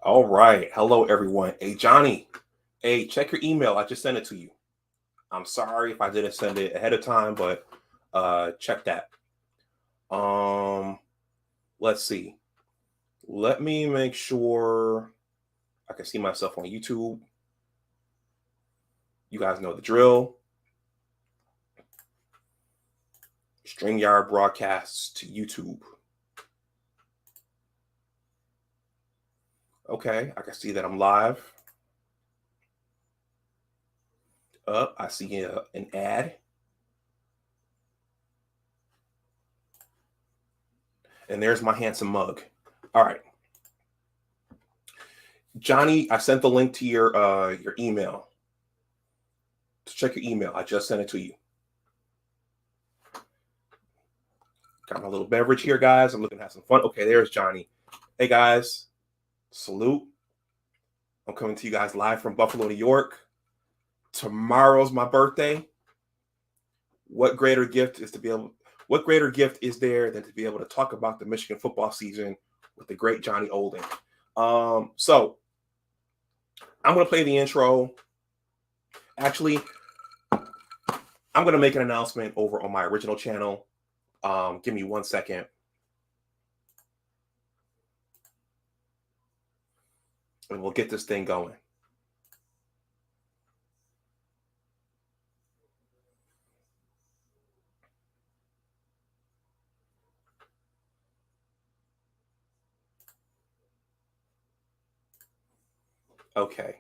All right. Hello, everyone. Hey, Johnny. Hey, check your email. I just sent it to you. I'm sorry if I didn't send it ahead of time, but check that. Let's see. Let me make sure I can see myself on YouTube. You guys know the drill. StreamYard broadcasts to YouTube. Okay, I can see that I'm live. I see an ad. And there's my handsome mug. All right. Johnny, I sent the link to your email. So check your email. I just sent it to you. Got my little beverage here, guys. I'm looking to have some fun. Okay, there's Johnny. Hey, guys. Salute. I'm coming to you guys live from Buffalo, New York. Tomorrow's my birthday. What greater gift is there than to be able to talk about the Michigan football season with the great Johnny Olden? So I'm going to play the intro. Actually, I'm going to make an announcement over on my original channel. Give me 1 second. And we'll get this thing going. Okay.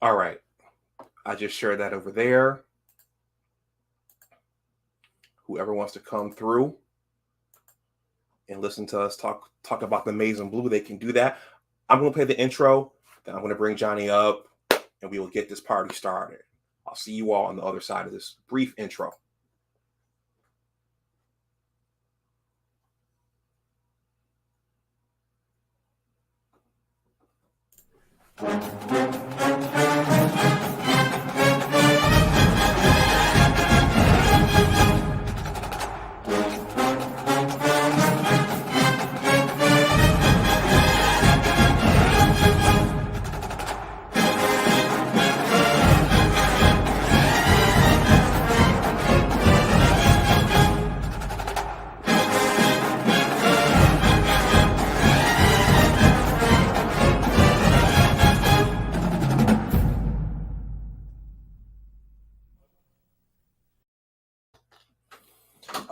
All right. I just shared that over there. Whoever wants to come through and listen to us talk about the maize and blue, they can do that. I'm going to play the intro. Then I'm going to bring Johnny up, and we will get this party started. I'll see you all on the other side of this brief intro.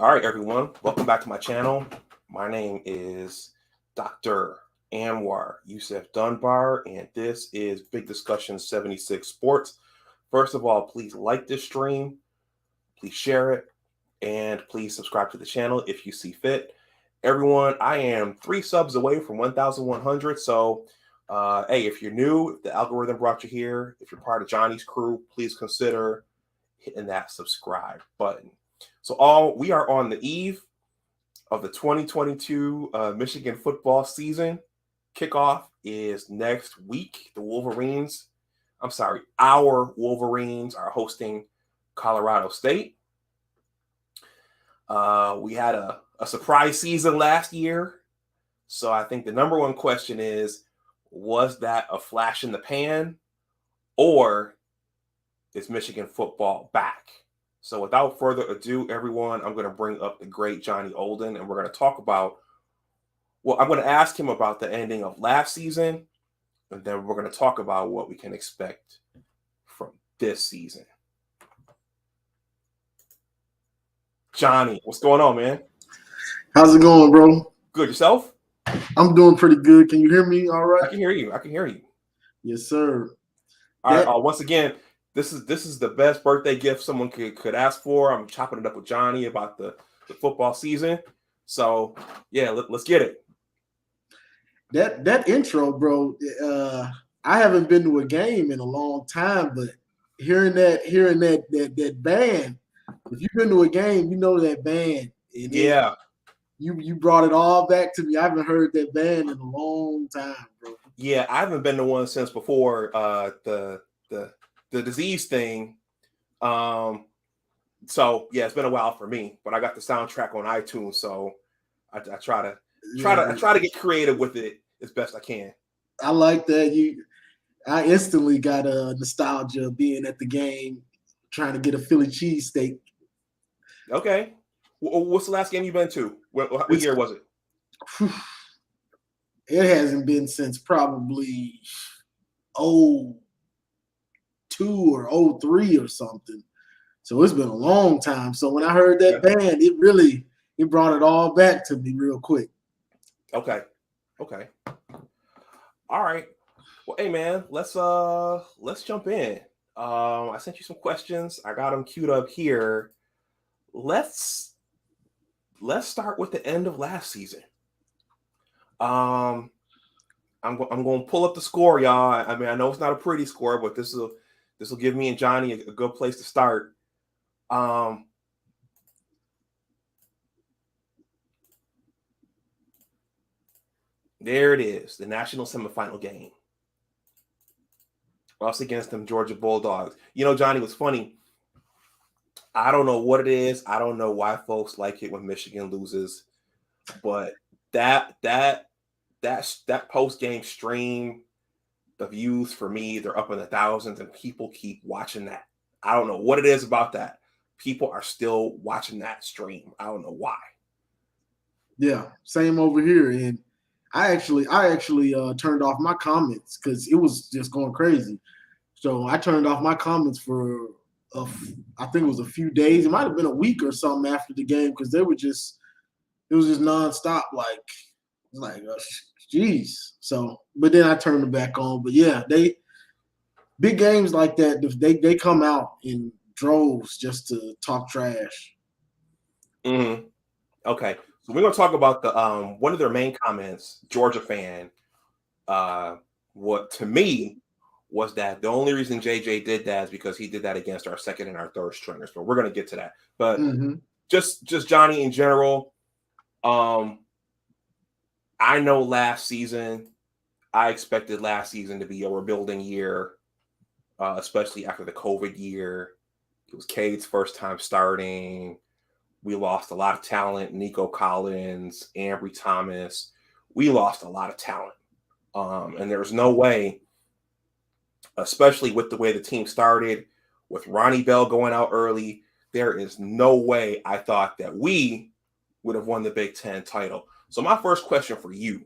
All right, everyone. Welcome back to my channel. My name is Dr. Anwar Yusuf Dunbar, and this is Big Disucssions76 Sports. First of all, please like this stream, please share it, and please subscribe to the channel if you see fit. Everyone, I am 3 subs away from 1,100. So, hey, if you're new, if the algorithm brought you here, if you're part of Johnny's crew, please consider hitting that subscribe button. So we are on the eve of the 2022 Michigan football season. Kickoff is next week. Our Wolverines are hosting Colorado State. We had a surprise season last year. So I think the number one question is, was that a flash in the pan, or is Michigan football back? So without further ado, everyone, I'm going to bring up the great Johnny Olden, and we're going to talk about, I'm going to ask him about the ending of last season, and then we're going to talk about what we can expect from this season. Johnny, what's going on, man? How's it going, bro? Good. Yourself? I'm doing pretty good. Can you hear me all right? I can hear you. Yes, sir. All right. Once again, this is the best birthday gift someone could ask for. I'm chopping it up with Johnny about the football season. So yeah, let's get it. That intro, bro. I haven't been to a game in a long time, but hearing that band. If you've been to a game, you know that band. And Yeah. You brought it all back to me. I haven't heard that band in a long time, bro. Yeah, I haven't been to one since before the disease thing. So yeah, it's been a while for me, but I got the soundtrack on iTunes, so I try to get creative with it as best I can. I like that. I instantly got a nostalgia of being at the game, trying to get a Philly cheesesteak. Okay, what's the last game you've been to? What year was it? It hasn't been since probably 02 or 03 or something. So it's been a long time. So when I heard that band, it brought it all back to me real quick. Okay. All right. Well, hey man, let's jump in. I sent you some questions. I got them queued up here. Let's start with the end of last season. I'm going to pull up the score, y'all. I mean, I know it's not a pretty score, but this will give me and Johnny a good place to start. There it is, the national semifinal game. Us against them Georgia Bulldogs. You know, Johnny, was funny. I don't know what it is. I don't know why folks like it when Michigan loses, but that post-game stream, the views for me, they're up in the thousands, and people keep watching that. I don't know what it is about that. People are still watching that stream. I don't know why. Yeah, same over here. And I actually turned off my comments because it was just going crazy. So I turned off my comments for I think it was a few days. It might have been a week or something after the game because it was just nonstop. Geez. So, but then I turned it back on. But yeah, big games like that, they come out in droves just to talk trash. Mm-hmm. Okay, so we're gonna talk about the one of their main comments, Georgia fan. What to me was that the only reason JJ did that is because he did that against our second and our third stringers. But we're gonna get to that. But just Johnny in general. I know last season, I expected last season to be a rebuilding year, especially after the COVID year. It was Cade's first time starting. We lost a lot of talent. Nico Collins, Ambry Thomas. We lost a lot of talent. And there's no way, especially with the way the team started, with Ronnie Bell going out early, there is no way I thought that we would have won the Big Ten title. So my first question for you,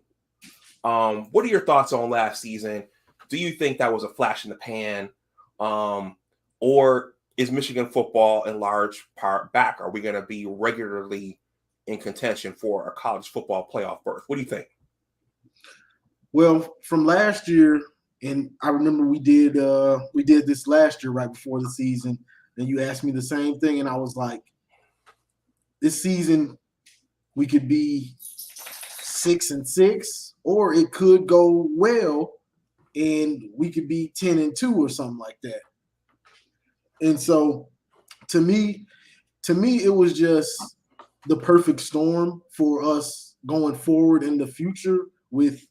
what are your thoughts on last season? Do you think that was a flash in the pan? Or is Michigan football in large part back? Are we going to be regularly in contention for a college football playoff berth? What do you think? Well, from last year, and I remember we did this last year right before the season, and you asked me the same thing, and I was like, this season we could be 6-6, or it could go well and we could be 10-2 or something like that. And so to me, it was just the perfect storm for us going forward in the future with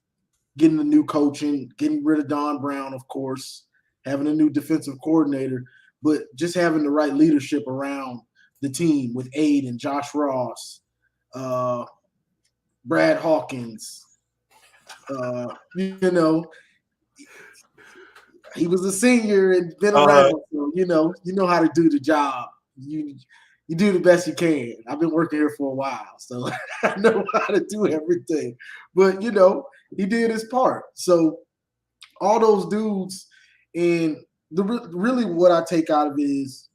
getting a new coaching, getting rid of Don Brown, of course, having a new defensive coordinator, but just having the right leadership around the team with Aiden, Josh Ross, Brad Hawkins. He was a senior and been around, so you know how to do the job. You do the best you can. I've been working here for a while, so I know how to do everything. But he did his part. So all those dudes, and really what I take out of it is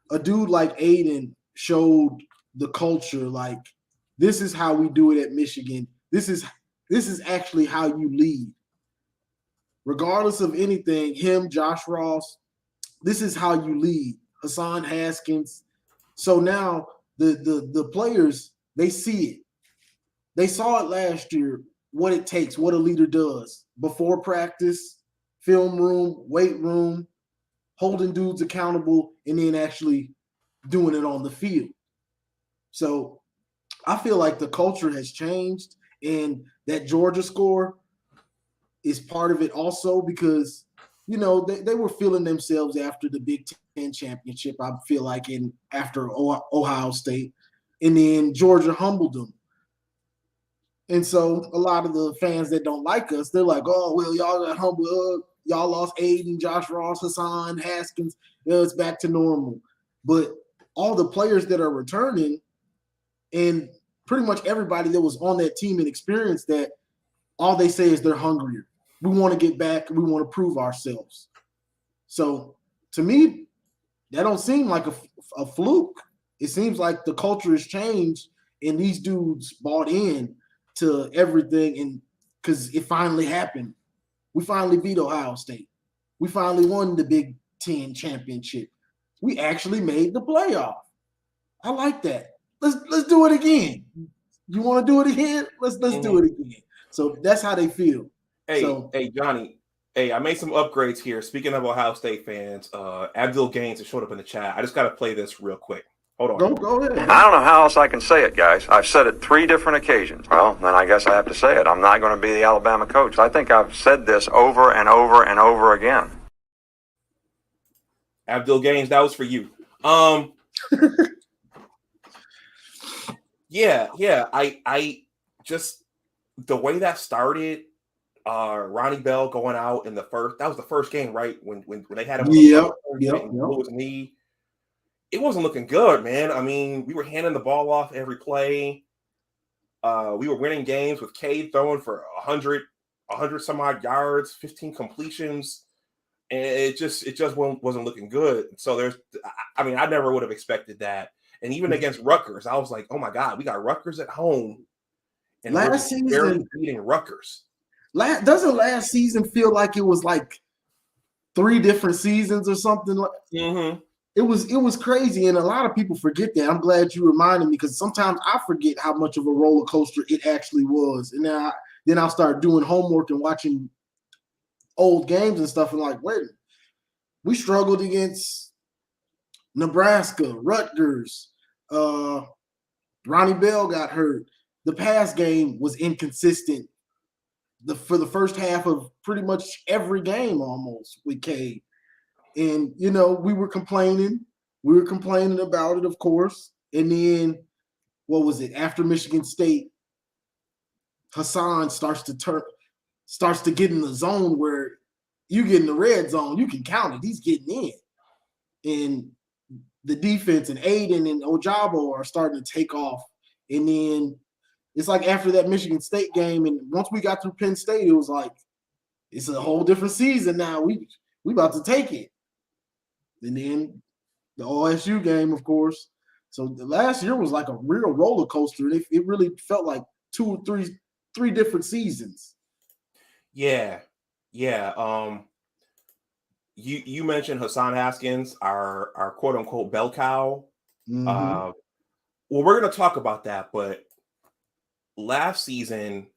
a dude like Aiden showed the culture, like, this is how we do it at Michigan. This is actually how you lead. Regardless of anything, him, Josh Ross, this is how you lead. Hassan Haskins. So now the players, they see it. They saw it last year, what it takes, what a leader does before practice, film room, weight room, holding dudes accountable, and then actually doing it on the field. So I feel like the culture has changed, and that Georgia score is part of it also because, you know, they were feeling themselves after the Big Ten championship, I feel like, after Ohio State. And then Georgia humbled them. And so a lot of the fans that don't like us, they're like, oh, well, y'all got humbled. Y'all lost Aiden, Josh Ross, Hassan, Haskins. It's back to normal. But all the players that are returning and pretty much everybody that was on that team and experienced that, all they say is they're hungrier. We want to get back. We want to prove ourselves. So to me, that don't seem like a fluke. It seems like the culture has changed and these dudes bought in to everything, and because it finally happened. We finally beat Ohio State. We finally won the Big Ten championship. We actually made the playoff. I like that. Let's do it again. You want to do it again? Let's do it again. So that's how they feel. Hey, Johnny. Hey, I made some upgrades here. Speaking of Ohio State fans, Abdul Gaines has showed up in the chat. I just got to play this real quick. Hold on. Go ahead. I don't know how else I can say it, guys. I've said it 3 different occasions. Well, then I guess I have to say it. I'm not going to be the Alabama coach. I think I've said this over and over and over again. Abdul Gaines, that was for you. Yeah. I just, the way that started, Ronnie Bell going out in that was the first game, right? When they had him on his knee. It wasn't looking good, man. I mean, we were handing the ball off every play. We were winning games with Cade throwing for 100 some odd yards, 15 completions, and it just wasn't looking good. So I never would have expected that. And even against Rutgers, I was like, oh my God, we got Rutgers at home, and last season barely beating Rutgers. Doesn't last season feel like it was like 3 different seasons or something? Mm-hmm. It was crazy, and a lot of people forget that. I'm glad you reminded me because sometimes I forget how much of a roller coaster it actually was. And then I'll start doing homework and watching old games and stuff, and like, wait, we struggled against Nebraska, Rutgers. Ronnie Bell got hurt. The pass game was inconsistent for the first half of pretty much every game almost with Cade. And, you know, we were complaining. We were complaining about it, of course. And then, what was it? After Michigan State, Hassan starts to get in the zone where you get in the red zone. You can count it. He's getting in. And the defense and Aiden and Ojabo are starting to take off. And then it's like after that Michigan State game, and once we got through Penn State, it was like, it's a whole different season now. We about to take it. And then the OSU game, of course. So the last year was like a real roller coaster. It really felt like 2 or 3 different seasons. Yeah. You mentioned Hassan Haskins, our quote unquote bell cow. Mm-hmm. Well, we're going to talk about that, but last season,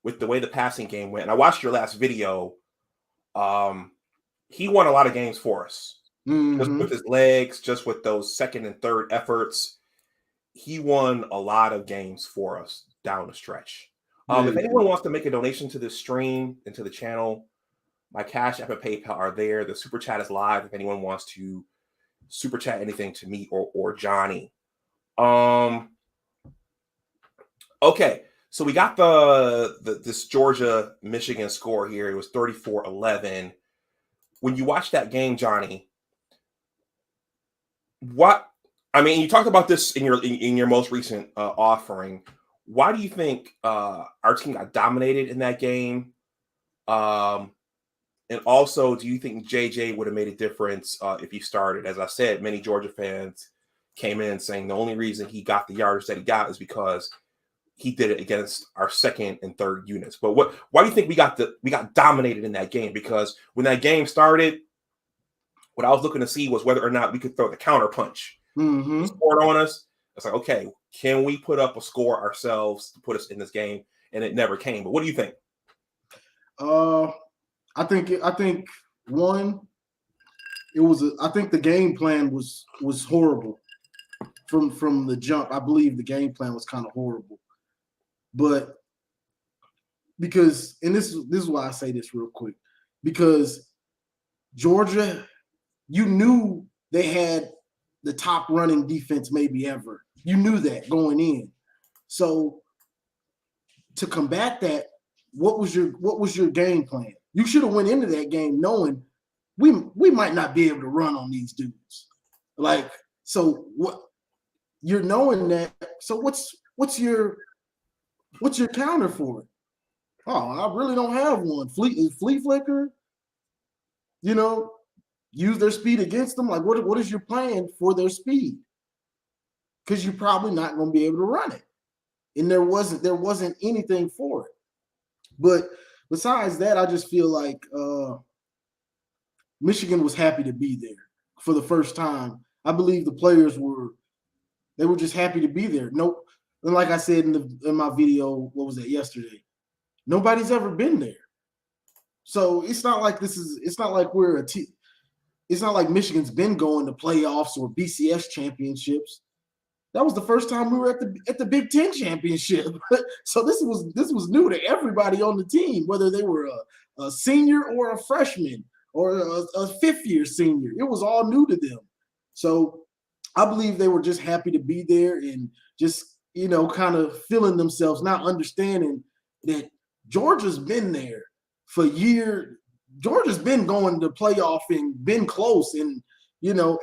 with the way the passing game went, and I watched your last video, he won a lot of games for us. Mm-hmm. Just with his legs, just with those second and third efforts, he won a lot of games for us down the stretch. If anyone wants to make a donation to this stream and to the channel, my Cash App and PayPal are there. The super chat is live if anyone wants to super chat anything to me or Johnny. Okay, so we got this Georgia Michigan score here. It was 34-11. When you watch that game, Johnny, you talked about this in your most recent offering. Why do you think our team got dominated in that game? And also, do you think JJ would have made a difference if he started? As I said, many Georgia fans came in saying the only reason he got the yardage that he got is because he did it against our second and third units. But why do you think we got dominated in that game? Because when that game started, What I was looking to see was whether or not we could throw the counter punch. Mm-hmm. Scored on us. It's like, okay, can we put up a score ourselves to put us in this game? And it never came. But what do you think? I think one, I think the game plan was horrible from the jump. I believe the game plan was kind of horrible, but because, and this is why I say this real quick, because Georgia, you knew they had the top running defense maybe ever. You knew that going in. So to combat that, what was your game plan? You should have went into that game knowing we might not be able to run on these dudes. Like, so what you're knowing that. So what's your counter for it? Oh, I really don't have one. Flea flicker, use their speed against them. Like, what is your plan for their speed? Because you're probably not going to be able to run it. And there wasn't anything for it. But besides that, I just feel like Michigan was happy to be there for the first time. I believe the players were just happy to be there. No, and like I said in my video, what was that, yesterday? Nobody's ever been there. So it's not like we're a team. It's not like Michigan's been going to playoffs or BCS championships. That was the first time we were at the Big Ten championship. So this was new to everybody on the team, whether they were a senior or a freshman or a fifth-year senior. It was all new to them. So I believe they were just happy to be there and just, kind of feeling themselves, not understanding that Georgia's been there for years. Georgia's been going to playoff and been close and,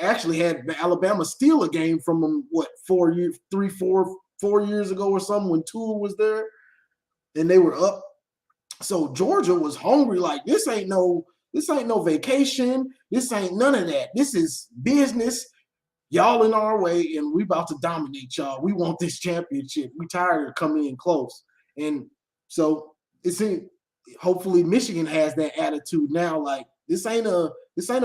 actually had Alabama steal a game from them, 4 years ago or something when Tua was there and they were up. So Georgia was hungry. Like, this ain't no vacation. This ain't none of that. This is business. Y'all in our way and we about to dominate y'all. We want this championship. We tired of coming in close. And so hopefully Michigan has that attitude now. Like, this ain't a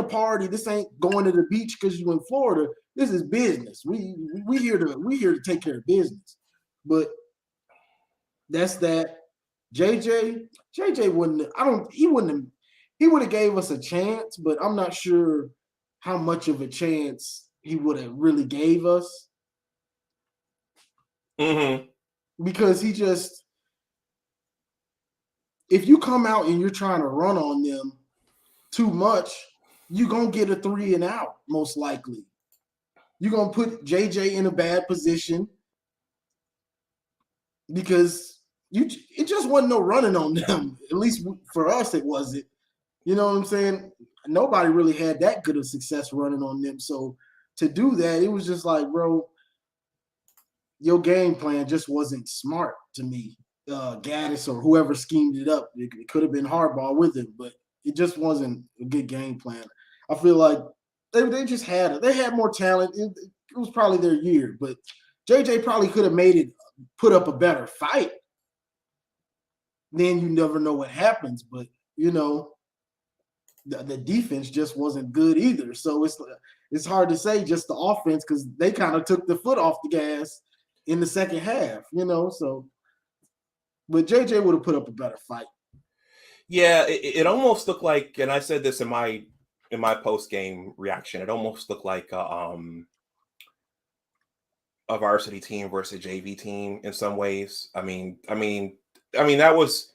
party. This ain't going to the beach because you in Florida. This is business. We here to take care of business. But that's that. JJ he would have gave us a chance, but I'm not sure how much of a chance he would have really gave us. Mm-hmm. Because if you come out and you're trying to run on them too much, you're going to get a 3 and out, most likely. You're going to put JJ in a bad position because it just wasn't no running on them. At least for us, it wasn't. You know what I'm saying? Nobody really had that good of success running on them. So to do that, it was just like, bro, your game plan just wasn't smart to me. Gaddis or whoever schemed it up, it could have been Harbaugh with him, but it just wasn't a good game plan. I feel like they just had more talent. It was probably their year, but JJ probably could have put up a better fight. Then you never know what happens, but the defense just wasn't good either. So it's hard to say just the offense because they kind of took the foot off the gas in the second half, so. But JJ would have put up a better fight. Yeah, it almost looked like, and I said this in my post-game reaction, it almost looked like a varsity team versus a JV team in some ways. I mean, that was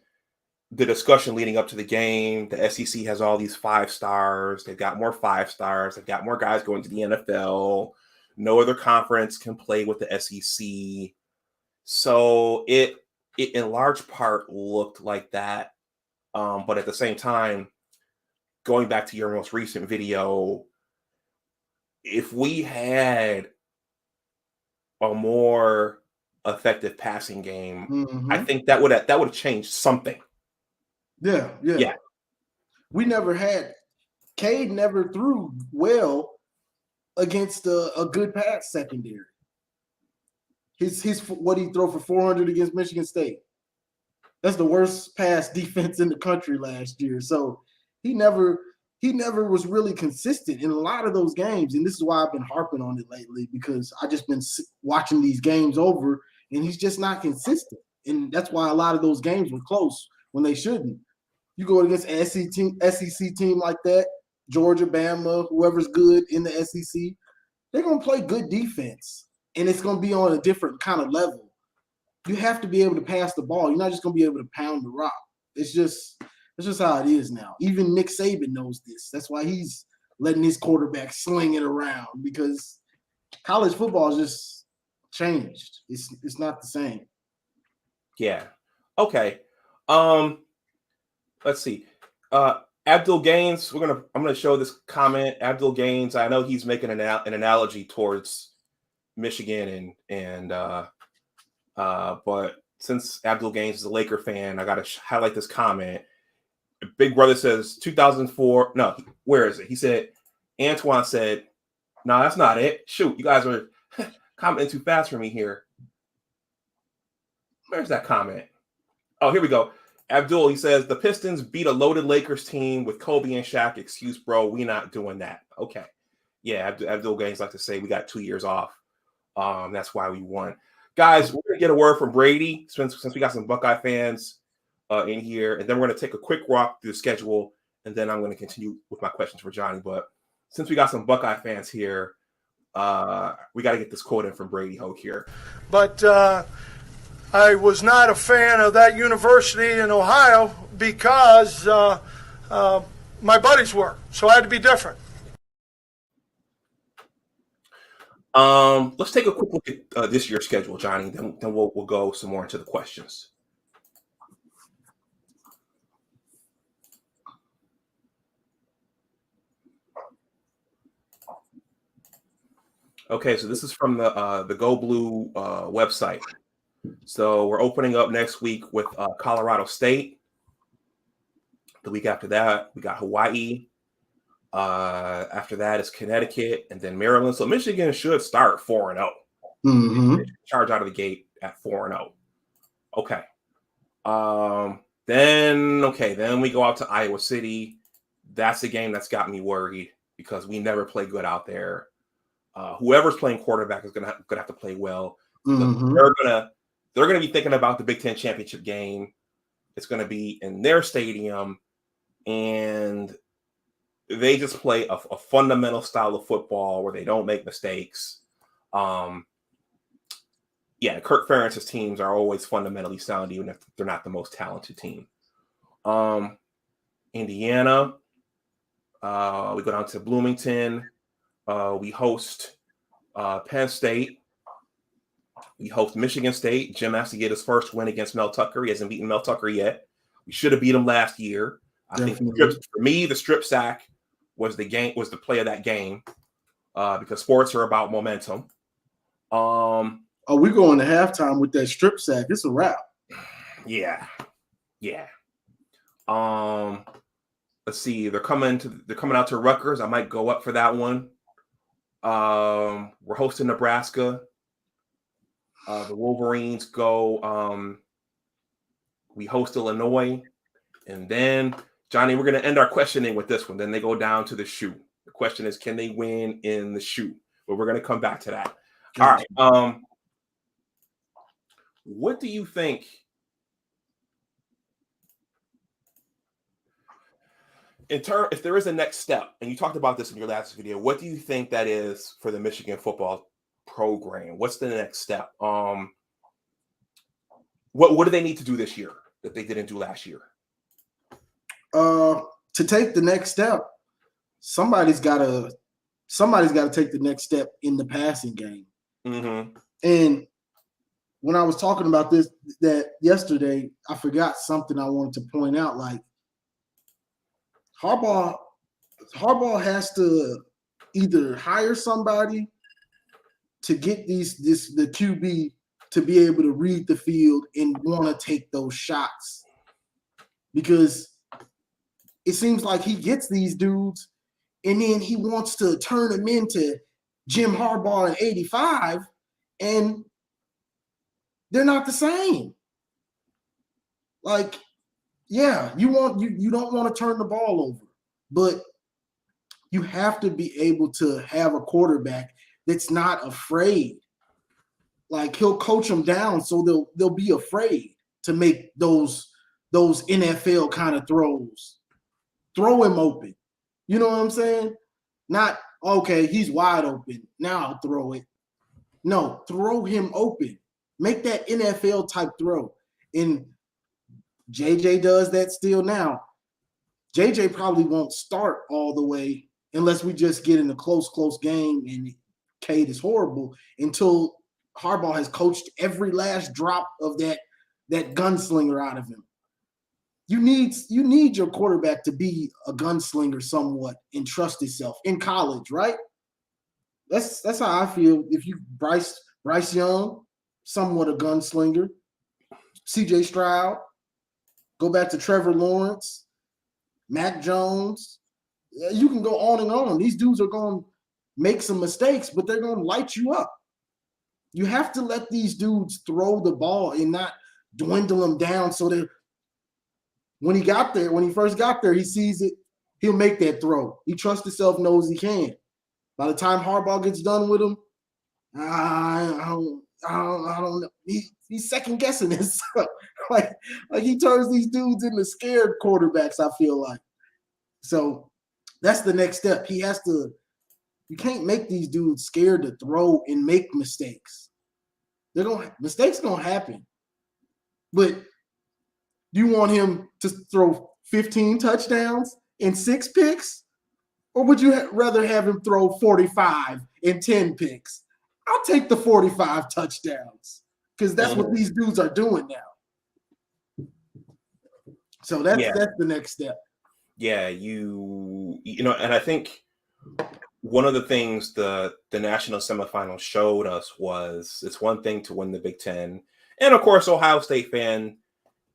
the discussion leading up to the game. The SEC has all these 5 stars. They've got more 5 stars. They've got more guys going to the NFL. No other conference can play with the SEC. So it in large part looked like that. But at the same time, going back to your most recent video, if we had a more effective passing game, I think that would have changed something. Yeah. We never had Cade never threw well against a good pass secondary. His what he throw for 400 against Michigan State. That's the worst pass defense in the country last year. So he never he never was really consistent in a lot of those games. And this is why I've been harping on it lately, because I just been watching these games over, and he's just not consistent. And that's why a lot of those games were close when they shouldn't. You go against an SEC team like that, Georgia, Bama, whoever's good in the SEC, they're going to play good defense, and it's going to be on a different kind of level. You have to be able to pass the ball. You're not just going to be able to pound the rock. It's just how it is now. Even Nick Saban knows this. That's why he's letting his quarterback sling it around, because college football is just changed. It's not the same. Yeah. Okay. Let's see. Abdul Gaines, I'm gonna show this comment. Abdul Gaines, I know he's making an analogy towards Michigan and but since Abdul Gaines is a Laker fan, I gotta highlight this comment. Big Brother says 2004. No, where is it? He said, Antoine said, no, that's not it. Shoot, you guys are commenting too fast for me here. Where's that comment? Oh, here we go. Abdul, he says, the Pistons beat a loaded Lakers team with Kobe and Shaq. Excuse, bro. We not doing that. Okay. Yeah, Abdul Gaines like to say we got 2 years off. That's why we won. Guys, we're going to get a word from Brady since we got some Buckeye fans in here. And then we're going to take a quick walk through the schedule. And then I'm going to continue with my questions for Johnny. But since we got some Buckeye fans here, we got to get this quote in from Brady Hoke here. But I was not a fan of that university in Ohio because my buddies were. So I had to be different. Let's take a quick look at this year's schedule, Johnny. Then we'll go some more into the questions. Okay, so this is from the Go Blue website. So we're opening up next week with Colorado State. The week after that, we got Hawaii. After that is Connecticut and then Maryland. So Michigan should start 4-0. Mm-hmm. Charge out of the gate at 4-0. Okay. Then we go out to Iowa City. That's a game that's got me worried because we never play good out there. Whoever's playing quarterback is gonna have to play well. Mm-hmm. They're gonna be thinking about the Big Ten championship game. It's gonna be in their stadium, and they just play a fundamental style of football where they don't make mistakes. Kirk Ferentz's teams are always fundamentally sound, even if they're not the most talented team. Indiana, we go down to Bloomington. We host Penn State. We host Michigan State. Jim has to get his first win against Mel Tucker. He hasn't beaten Mel Tucker yet. We should have beat him last year. I think for me, the strip sack was the play of that game because sports are about momentum. We going to halftime with that strip sack. It's a wrap. Yeah. Let's see. They're coming out to Rutgers. I might go up for that one. We're hosting Nebraska. The Wolverines go. We host Illinois, and then Johnny, we're going to end our questioning with this one. Then they go down to the shoe. The question is, can they win in the shoe? But we're going to come back to that. All right. What do you think? If there is a next step, and you talked about this in your last video, what do you think that is for the Michigan football program? What's the next step? What do they need to do this year that they didn't do last year? To take the next step, somebody's got to take the next step in the passing game. Mm-hmm. And when I was talking about that yesterday, I forgot something I wanted to point out. Like Harbaugh has to either hire somebody to get the QB to be able to read the field and want to take those shots, because it seems like he gets these dudes and then he wants to turn them into Jim Harbaugh in '85, and they're not the same. Like, yeah, you don't want to turn the ball over, but You have to be able to have a quarterback that's not afraid. Like, he'll coach them down so they'll be afraid to make those NFL kind of throws. Throw him open. You know what I'm saying? Not, okay, he's wide open. Now I'll throw it. No, throw him open. Make that NFL type throw. And JJ does that still now. JJ probably won't start all the way unless we just get in a close game and Cade is horrible until Harbaugh has coached every last drop of that gunslinger out of him. You need your quarterback to be a gunslinger somewhat and trust himself in college, right? That's how I feel. If you Bryce Young, somewhat a gunslinger, CJ Stroud, go back to Trevor Lawrence, Mac Jones. You can go on and on. These dudes are going to make some mistakes, but they're going to light you up. You have to let these dudes throw the ball and not dwindle them down so that when he first got there, he sees it, he'll make that throw. He trusts himself, knows he can. By the time Harbaugh gets done with him, I don't know. He's second guessing this. like he turns these dudes into scared quarterbacks, I feel like. So that's the next step. You can't make these dudes scared to throw and make mistakes. Mistakes gonna happen. But do you want him to throw 15 touchdowns and 6 picks? Or would you rather have him throw 45 and 10 picks? I'll take the 45 touchdowns because that's what these dudes are doing now. So that's the next step. Yeah, you know, and I think one of the things the national semifinals showed us was it's one thing to win the Big Ten. And of course, Ohio State fan,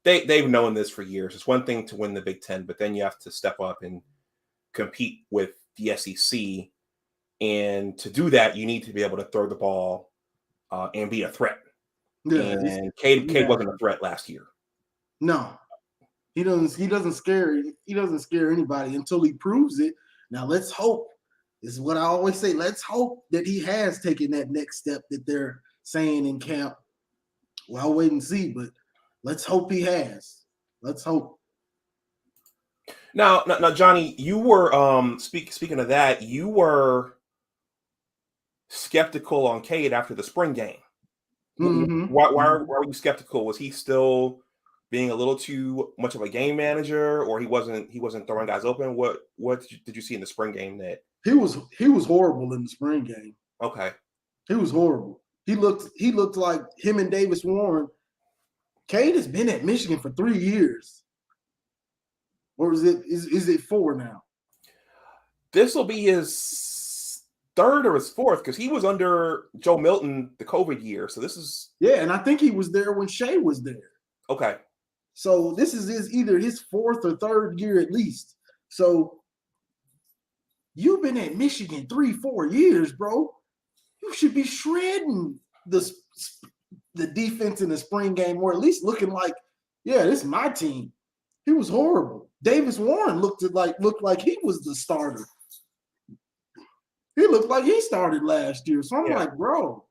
they've known this for years. It's one thing to win the Big Ten, but then you have to step up and compete with the SEC. And to do that, you need to be able to throw the ball and be a threat. Yeah, and Cade wasn't a threat last year. No, he doesn't scare anybody until he proves it. Now let's hope. This is what I always say. Let's hope that he has taken that next step that they're saying in camp. Well, I'll wait and see, but let's hope he has. Let's hope. Now, Johnny, you were speaking of that, you were skeptical on Cade after the spring game. Mm-hmm. Why were you skeptical? Was he still being a little too much of a game manager, or he wasn't throwing guys open? What did you see in the spring game that he was horrible in the spring game? Okay, he was horrible. He looked like him and Davis Warren. Cade has been at Michigan for 3 years. Or is it 4 now? This will be his 3rd or his 4th because he was under Joe Milton the COVID year. So this is and I think he was there when Shea was there. Okay. So this is either his 4th or 3rd year at least. So you've been at Michigan 3-4 years, bro. You should be shredding the defense in the spring game, or at least looking like, this is my team. He was horrible. Davis Warren looked like he was the starter. He looked like he started last year. So I'm like, bro,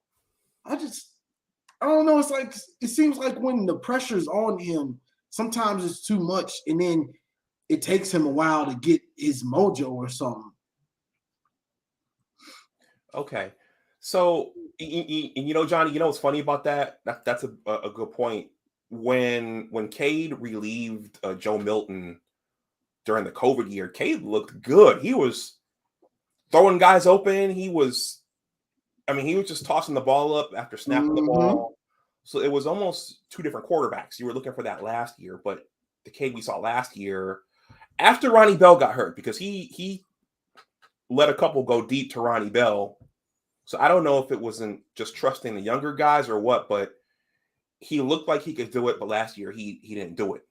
I don't know. It's like, it seems like when the pressure's on him, sometimes it's too much, and then it takes him a while to get his mojo or something. Okay. So, you know, Johnny, you know what's funny about that? That's a good point. When Cade relieved Joe Milton during the COVID year, Cade looked good. He was throwing guys open. He was just tossing the ball up after snapping the ball. So it was almost 2 different quarterbacks. You were looking for that last year, but the Cade we saw last year, after Ronnie Bell got hurt, because he let a couple go deep to Ronnie Bell. So I don't know if it wasn't just trusting the younger guys or what, but he looked like he could do it, but last year he didn't do it.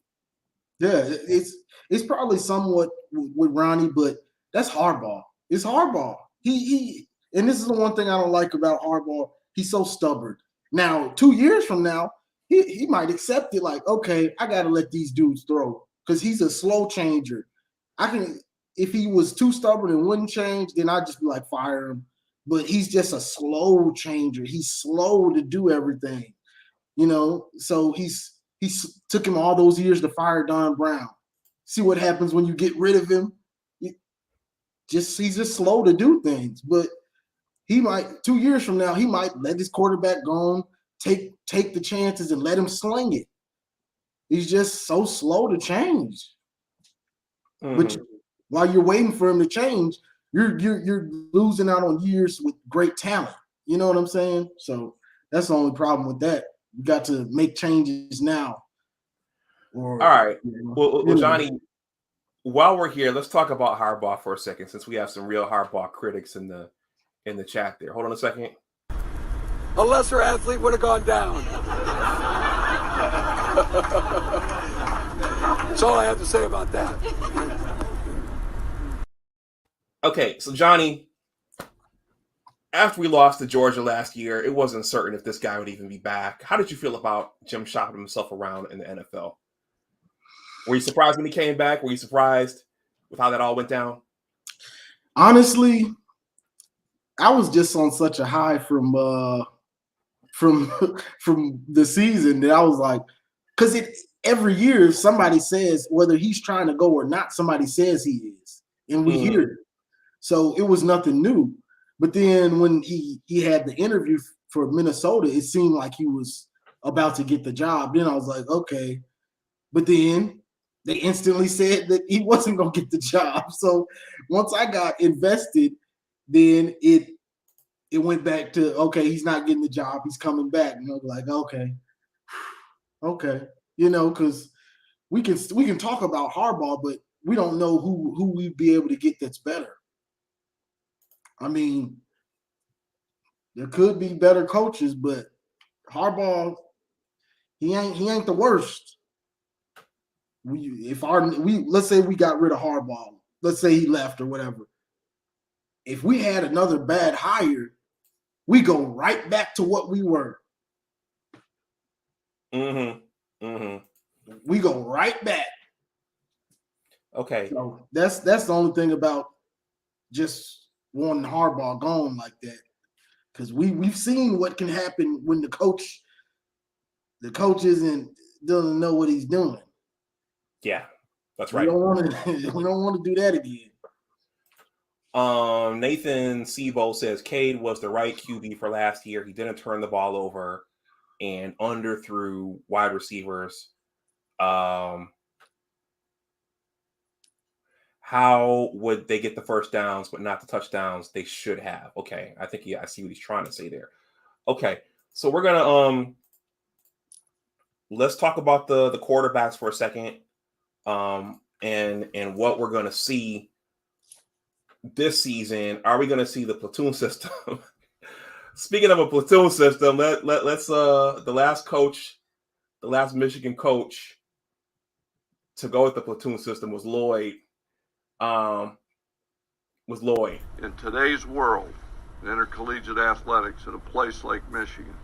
Yeah, it's probably somewhat with Ronnie, but that's Harbaugh. It's Harbaugh. He and this is the one thing I don't like about Harbaugh. He's so stubborn. Now, 2 years from now, he might accept it like, okay, I got to let these dudes throw because he's a slow changer. if he was too stubborn and wouldn't change, then I'd just be like, fire him. But he's just a slow changer. He's slow to do everything, you know. So he's took him all those years to fire Don Brown. See what happens when you get rid of him. He's just slow to do things. But he might 2 years from now, he might let his quarterback go on, take the chances and let him sling it. He's just so slow to change. But while you're waiting for him to change, you're losing out on years with great talent. You know what I'm saying? So that's the only problem with that. You got to make changes now. All right. Well, Johnny, while we're here, let's talk about Harbaugh for a second, since we have some real Harbaugh critics in the chat there. Hold on a second. A lesser athlete would have gone down. That's all I have to say about that. Okay, so Johnny, after we lost to Georgia last year, it wasn't certain if this guy would even be back. How did you feel about Jim shopping himself around in the NFL? Were you surprised when he came back? Were you surprised with how that all went down? Honestly, I was just on such a high from the season that I was like, because every year somebody says, whether he's trying to go or not, somebody says he is, and we hear it. So it was nothing new. But then when he had the interview for Minnesota, it seemed like he was about to get the job. Then I was like, okay. But then they instantly said that he wasn't going to get the job. So once I got invested, then it went back to, okay, he's not getting the job. He's coming back. And I was like, okay. You know, because we can talk about Harbaugh, but we don't know who we'd be able to get that's better. I mean, there could be better coaches, but Harbaugh, he ain't the worst. Let's say we got rid of Harbaugh, let's say he left or whatever. If we had another bad hire, we go right back to what we were. We go right back. Okay. So that's the only thing about just wanting Harbaugh gone like that, because we've seen what can happen when the coach doesn't know what he's doing. Yeah, that's right. We don't want to do that again. Nathan Sebo says Cade was the right QB for last year. He didn't turn the ball over and underthrew wide receivers. How would they get the first downs but not the touchdowns they should have? Okay, I think I see what he's trying to say there. Okay, so we're gonna let's talk about the quarterbacks for a second, and what we're gonna see this season. Are we gonna see the platoon system? Speaking of a platoon system, let's the last Michigan coach to go with the platoon system was Lloyd. In today's world, in intercollegiate athletics at a place like Michigan,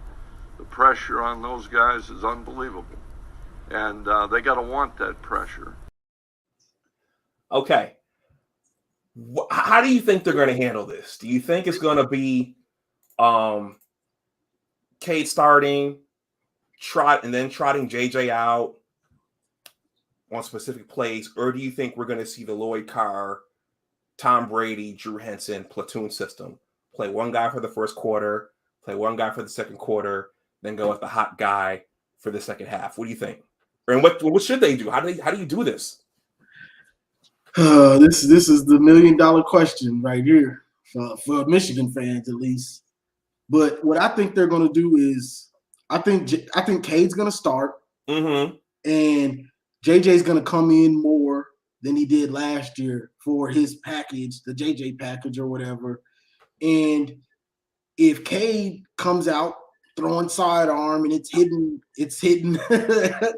the pressure on those guys is unbelievable. And they got to want that pressure. Okay. How do you think they're going to handle this? Do you think it's going to be Cade starting, trotting JJ out on specific plays, or do you think we're going to see the Lloyd Carr, Tom Brady, Drew Henson platoon system? Play one guy for the first quarter, play one guy for the second quarter, then go with the hot guy for the second half. What do you think? And what should they do? How do you do this? This is the $1 million question right here for Michigan fans, at least. But what I think they're going to do is, I think Cade's going to start, and JJ's going to come in more than he did last year for his package, the JJ package or whatever. And if Cade comes out throwing sidearm and it's hitting the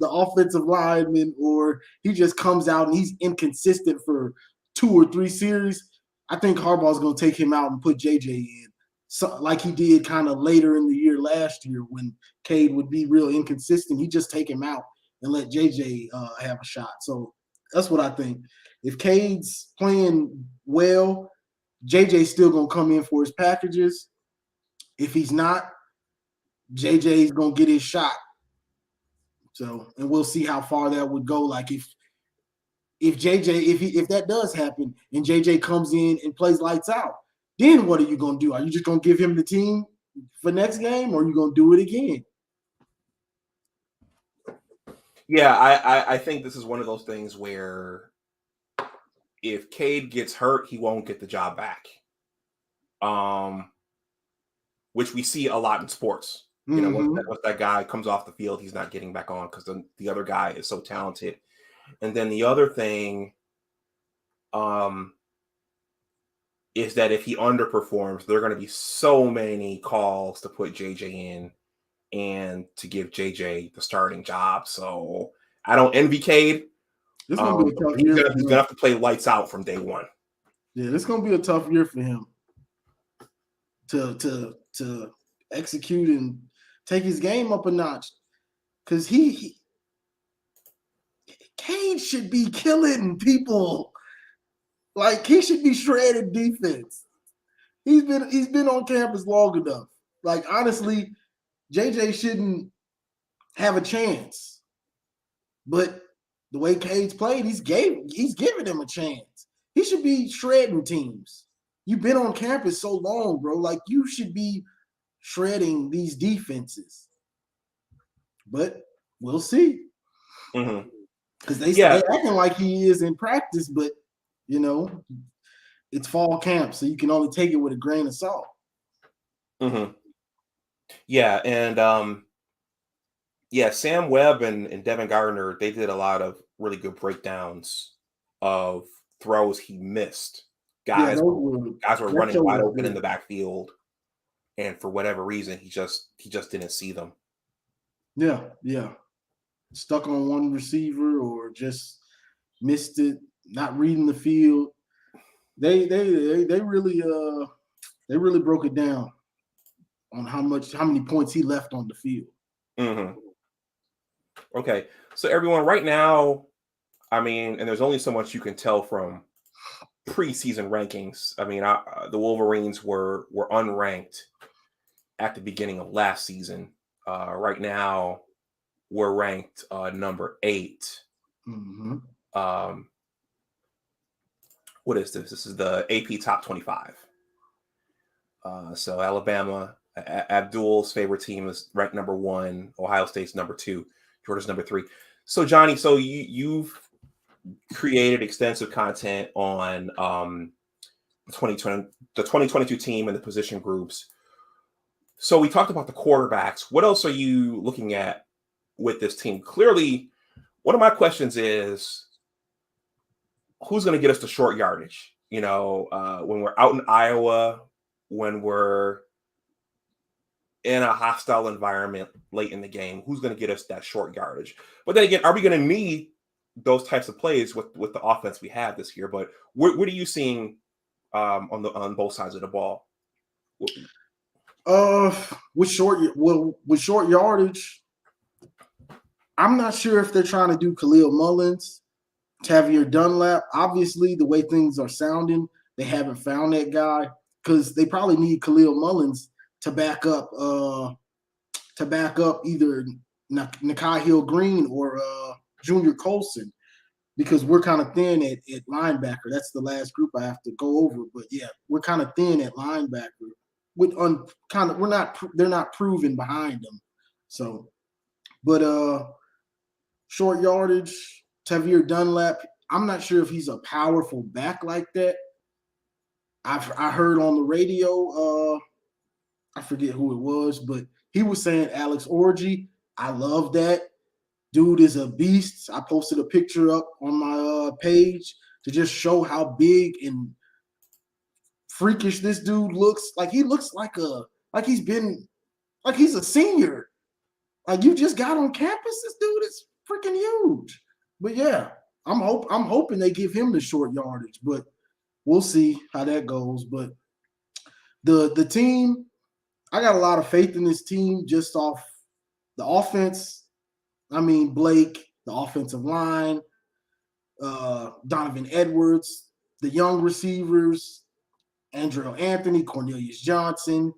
offensive lineman, or he just comes out and he's inconsistent for 2 or 3 series, I think Harbaugh's going to take him out and put JJ in, so, like he did kind of later in the year last year when Cade would be real inconsistent. He just take him out and let JJ have a shot. So that's what I think. if Cade's playing well, JJ's still gonna come in for his packages. If he's not, JJ's gonna get his shot. So, and we'll see how far that would go. Like if that does happen and JJ comes in and plays lights out, then what are you gonna do? Are you just gonna give him the team for next game, or are you gonna do it again? Yeah, I think this is one of those things where if Cade gets hurt, he won't get the job back. Which we see a lot in sports. You know, once that guy comes off the field, he's not getting back on because the other guy is so talented. And then the other thing is that if he underperforms, there are going to be so many calls to put JJ in and to give JJ the starting job. So I don't envy Cade. This gonna be a tough year. He's gonna have to play lights out from day one. Yeah, this is gonna be a tough year for him to execute and take his game up a notch. Because Cade should be killing people. Like, he should be shredded defense. He's been on campus long enough. Like, honestly, JJ shouldn't have a chance. But the way Cade's played, he's giving him a chance. He should be shredding teams. You've been on campus so long, bro. Like, you should be shredding these defenses. But we'll see. Because they're acting like he is in practice, but, you know, it's fall camp, so you can only take it with a grain of salt. Yeah, and Sam Webb and Devin Gardner, they did a lot of really good breakdowns of throws he missed. Guys were running wide open in the backfield, and for whatever reason, he just didn't see them. Yeah. Stuck on one receiver or just missed it, not reading the field. They really broke it down on how many points he left on the field. Okay, so everyone, right now, I mean, and there's only so much you can tell from preseason rankings. I mean, the Wolverines were unranked at the beginning of last season. Right now, we're ranked number 8. What is this? This is the AP Top 25. So Alabama, Abdul's favorite team, is ranked number 1. Ohio State's number 2. Georgia's number 3. So Johnny, so you've created extensive content on the 2022 team and the position groups. So we talked about the quarterbacks. What else are you looking at with this team? Clearly, one of my questions is, who's going to get us the short yardage? You know, when we're out in Iowa, when we're in a hostile environment late in the game, who's going to get us that short yardage? But then again, are we going to need those types of plays with the offense we have this year? But what are you seeing on both sides of the ball? With short yardage, I'm not sure if they're trying to do Khalil Mullins, Tavier Dunlap. Obviously, the way things are sounding, they haven't found that guy, because they probably need Khalil Mullins to back up either Nakai Hill-Green or Junior Colson, because we're kind of thin at linebacker. That's the last group I have to go over. But yeah, we're kind of thin at linebacker. They're not proven behind them. So, but short yardage, Tavier Dunlap, I'm not sure if he's a powerful back like that. I heard on the radio, I forget who it was, but he was saying Alex Orji. I love that. Dude is a beast. I posted a picture up on my page to just show how big and freakish this dude looks. Like, he looks like he's a senior. Like, you just got on campus. This dude is freaking huge. But yeah, I'm hoping they give him the short yardage, but we'll see how that goes. But the team, I got a lot of faith in this team just off the offense. I mean, Blake, the offensive line, Donovan Edwards, the young receivers, Andrew Anthony, Cornelius Johnson,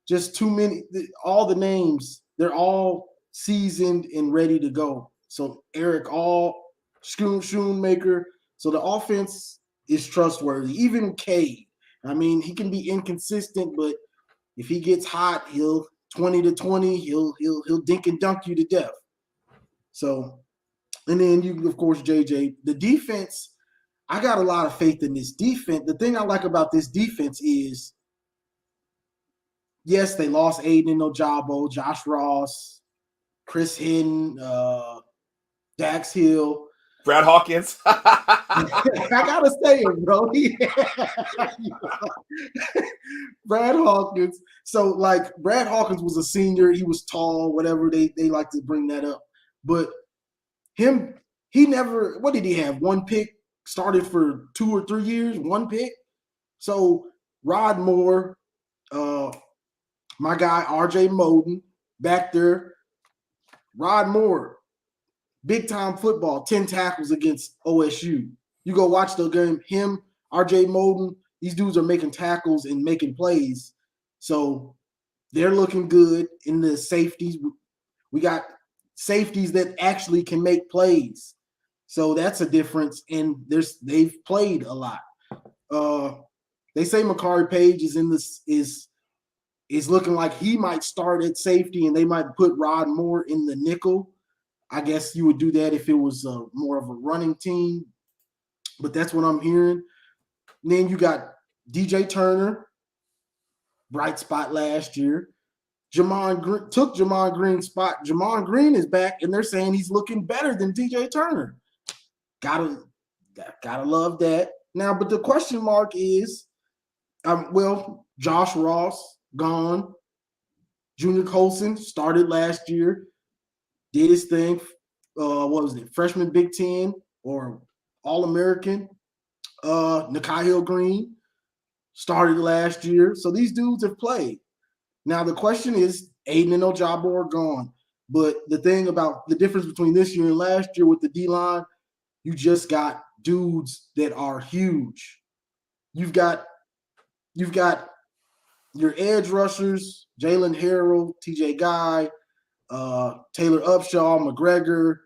just too many. All the names, they're all seasoned and ready to go. So Eric Schoonmaker. So the offense is trustworthy. Even Cade. I mean, he can be inconsistent, but if he gets hot, he'll 20 to 20. He'll dink and dunk you to death. So, and then you, of course, JJ. The defense, I got a lot of faith in this defense. The thing I like about this defense is, yes, they lost Aiden Ojabo, Josh Ross, Chris Hinton, Dax Hill. Brad Hawkins. I gotta say it, bro. Brad Hawkins. So, like, Brad Hawkins was a senior. He was tall, whatever. They like to bring that up. But he never, what did he have? One pick, started for 2 or 3 years, one pick. So, Rod Moore, my guy, RJ Moden, back there. Rod Moore, big time football, 10 tackles against OSU. You go watch the game, him, RJ Moden, these dudes are making tackles and making plays. So they're looking good in the safeties. We got safeties that actually can make plays. So that's a difference. And they've played a lot. They say Makari Page is looking like he might start at safety, and they might put Rod Moore in the nickel. I guess you would do that if it was more of a running team, but that's what I'm hearing. And then you got DJ Turner, bright spot last year. Jamon Green took Jamon Green's spot. Jamon Green is back, and they're saying he's looking better than DJ Turner. Gotta love that. Now, but the question mark is, Josh Ross gone. Junior Colson started last year. Did his thing, what was it, freshman Big Ten or All-American. Nikhil Green started last year. So these dudes have played. Now the question is, Aiden and Ojabo are gone. But the thing about the difference between this year and last year with the D-line, you just got dudes that are huge. You've got your edge rushers, Jalen Harrell, TJ Guy, Taylor Upshaw, McGregor,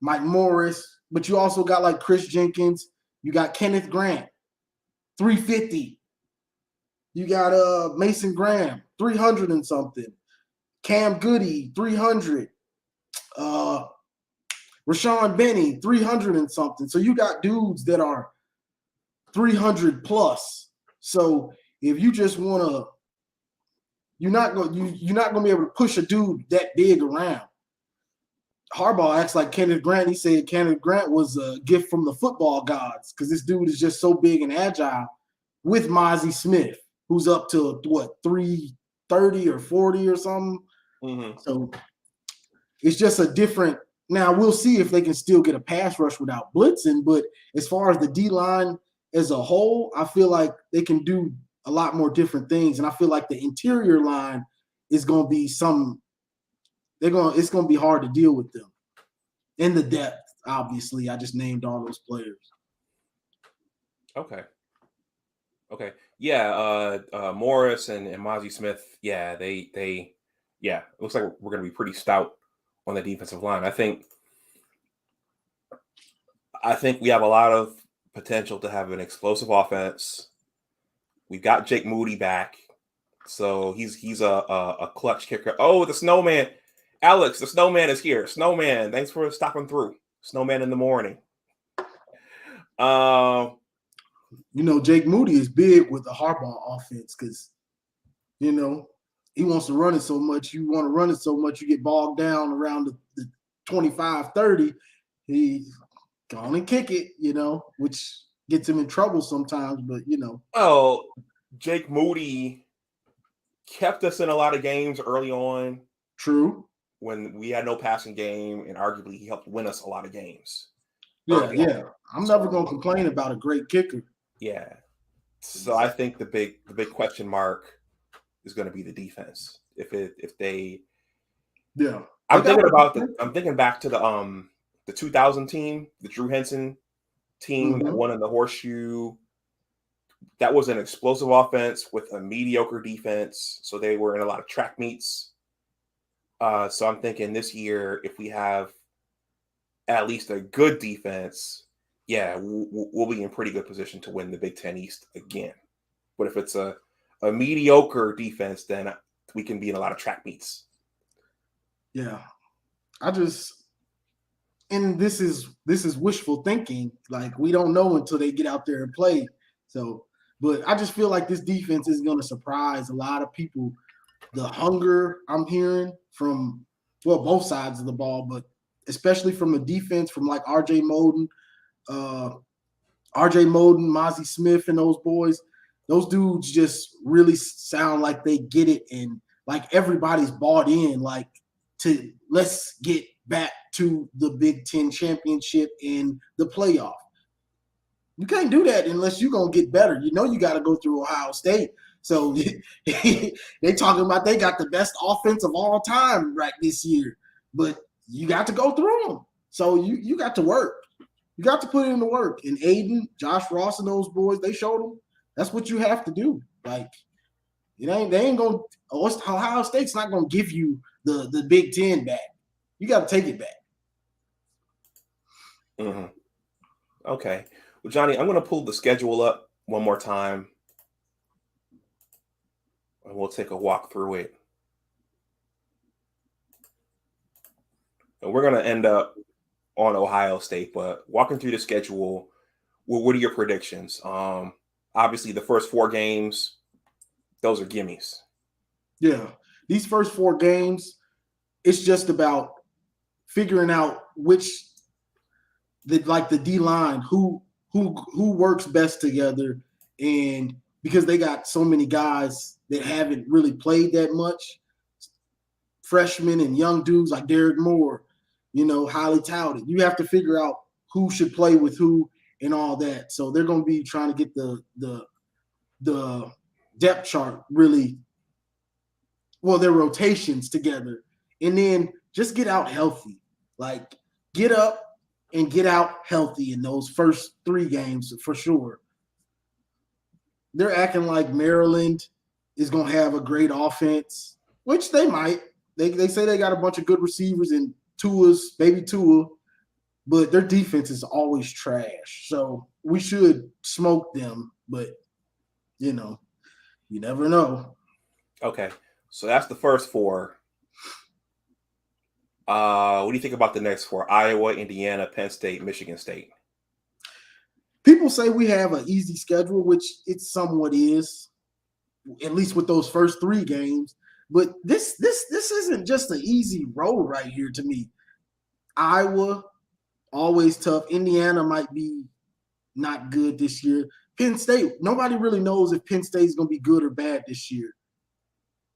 Mike Morris, but you also got like Chris Jenkins. You got Kenneth Grant, 350. You got Mason Graham, 300 and something. Cam Goody, 300. Rashawn Benny, 300 and something. So you got dudes that are 300 plus. So if you just want to, you're not going to be able to push a dude that big around. Harbaugh acts like Kenneth Grant. He said Kenneth Grant was a gift from the football gods because this dude is just so big and agile with Mozzie Smith, who's up to, 330 or 40 or something. Mm-hmm. So it's just a different – now we'll see if they can still get a pass rush without blitzing, but as far as the D-line as a whole, I feel like they can do a lot more different things, and I feel like the interior line is going to be it's going to be hard to deal with them. And the depth, obviously. I just named all those players. Okay. Yeah, Morris and Mozzie Smith, yeah, it looks like we're going to be pretty stout on the defensive line. I think we have a lot of potential to have an explosive offense. We've got Jake Moody back, so he's a clutch kicker. Oh, the snowman. Alex, the snowman is here. Snowman, thanks for stopping through. Snowman in the morning. Jake Moody is big with the Harbaugh offense because, he wants to run it so much. You want to run it so much, you get bogged down around the 25, 30. He's going to kick it, which gets him in trouble sometimes, but, Well, Jake Moody kept us in a lot of games early on. True. When we had no passing game, and arguably he helped win us a lot of games. Yeah. I'm never going to complain about a great kicker. Yeah. So I think the big question mark is going to be the defense. If they Yeah. I'm thinking back to the 2000 team, the Drew Henson team that won in the horseshoe. That was an explosive offense with a mediocre defense. So they were in a lot of track meets. So I'm thinking this year, if we have at least a good defense, yeah, we'll be in pretty good position to win the Big Ten East again. But if it's a mediocre defense, then we can be in a lot of track meets. Yeah. And this is wishful thinking. Like, we don't know until they get out there and play. So, but I just feel like this defense is going to surprise a lot of people. The hunger I'm hearing from, well, both sides of the ball, but especially from the defense, from like R.J. Moden, Mozzie Smith, and those boys. Those dudes just really sound like they get it, and like everybody's bought in. Like, to let's get back to the Big Ten championship in the playoff. You can't do that unless you're going to get better. You know you got to go through Ohio State. So they talking about they got the best offense of all time right this year. But you got to go through them. So you got to work. You got to put in the work. And Aiden, Josh Ross, and those boys, they showed them that's what you have to do. Like, they ain't going to – Ohio State's not going to give you the Big Ten back. You got to take it back. Mm-hmm. Okay. Well, Johnny, I'm going to pull the schedule up one more time, and we'll take a walk through it. And we're going to end up on Ohio State, but walking through the schedule, what are your predictions? Obviously, the first 4 games, those are gimmies. Yeah. These first 4 games, it's just about figuring out which – the D-line, who works best together, and because they got so many guys that haven't really played that much, freshmen and young dudes like Derek Moore, highly touted. You have to figure out who should play with who and all that. So they're going to be trying to get the depth chart really, well, their rotations together, and then just get out healthy. Like, get up and get out healthy in those first 3 games for sure. They're acting like Maryland is going to have a great offense, which they might. They say they got a bunch of good receivers in baby Tua, but their defense is always trash. So we should smoke them, but, you never know. Okay, so that's the first 4. What do you think about the next 4? Iowa, Indiana, Penn State, Michigan State. People say we have an easy schedule, which it somewhat is, at least with those first 3 games. But this isn't just an easy road right here to me. Iowa, always tough. Indiana might be not good this year. Penn State, nobody really knows if Penn State is going to be good or bad this year.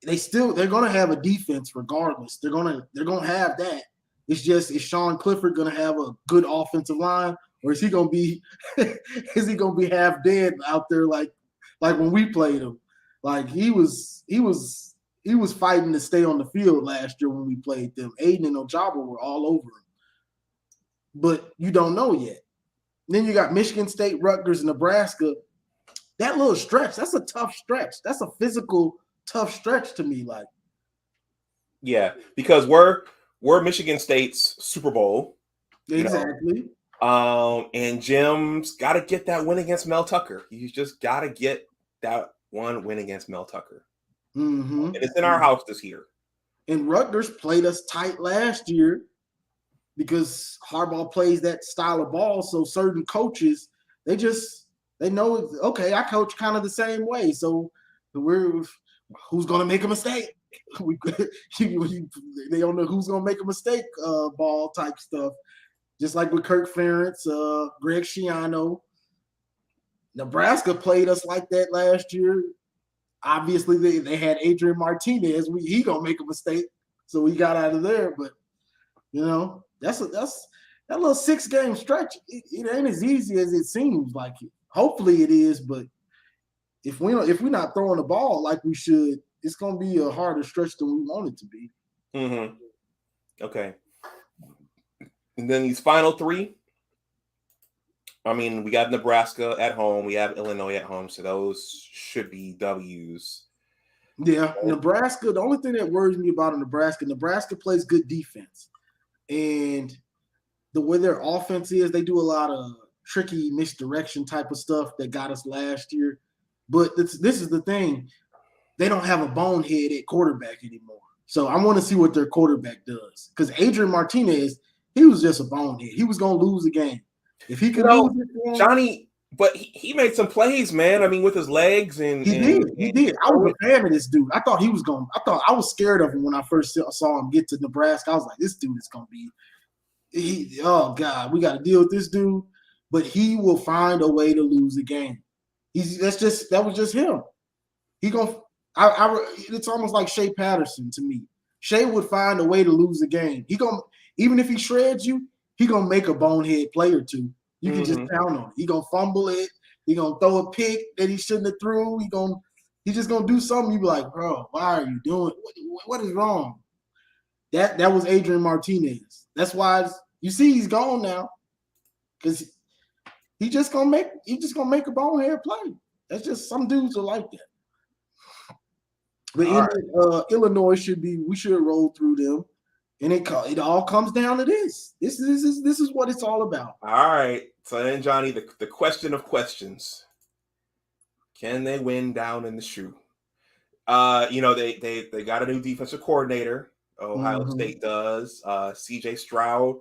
They're going to have a defense regardless. They're going to have that. It's just, is Sean Clifford going to have a good offensive line, or is he going to be half dead out there like when we played him? Like, he was fighting to stay on the field last year when we played them. Aiden and Ojabo were all over him. But you don't know yet. Then you got Michigan State, Rutgers, Nebraska. That little stretch, that's a tough stretch. That's a physical tough stretch to me. Like, yeah, because we're Michigan State's Super Bowl. Exactly. And Jim's got to get that win against Mel Tucker. You just got to get that one win against Mel Tucker. Mm-hmm. And it's in our house this year. And Rutgers played us tight last year because Harbaugh plays that style of ball. So certain coaches, they know, okay, I coach kind of the same way. So who's going to make a mistake? They don't know who's going to make a mistake, ball type stuff. Just like with Kirk Ferentz, Greg Schiano. Nebraska played us like that last year. Obviously, they had Adrian Martinez. He going to make a mistake, so we got out of there. But, that's that little 6-game stretch. It ain't as easy as it seems like it. Hopefully it is, but if we're not throwing the ball like we should, it's going to be a harder stretch than we want it to be. Mm-hmm. Okay. And then these final three, I mean, we got Nebraska at home. We have Illinois at home. So those should be W's. Yeah, Nebraska, the only thing that worries me about Nebraska plays good defense. And the way their offense is, they do a lot of tricky misdirection type of stuff that got us last year. But this is the thing. They don't have a bonehead at quarterback anymore. So I want to see what their quarterback does. Because Adrian Martinez, he was just a bonehead. He was going to lose the game. If he could lose it for him, Johnny, but he made some plays, man. I mean, with his legs and he did. I was a fan of this dude. I thought I was scared of him when I first saw him get to Nebraska. I was like, this dude is gonna be oh God, we got to deal with this dude. But he will find a way to lose a game. That was just him. It's almost like Shea Patterson to me. Shea would find a way to lose the game. Even if he shreds you, he gonna make a bonehead play or two. You can just count on it. He gonna fumble it. He gonna throw a pick that he shouldn't have threw. He's just gonna do something. You be like, bro, why are you doing? What is wrong? That was Adrian Martinez. That's why you see he's gone now, because he just gonna make a bonehead play. That's just, some dudes are like that. But Illinois we should roll through them. And it all comes down to this. This is what it's all about. All right. So then, Johnny, the question of questions: can they win down in the shoe? They got a new defensive coordinator. Ohio State does. C.J. Stroud,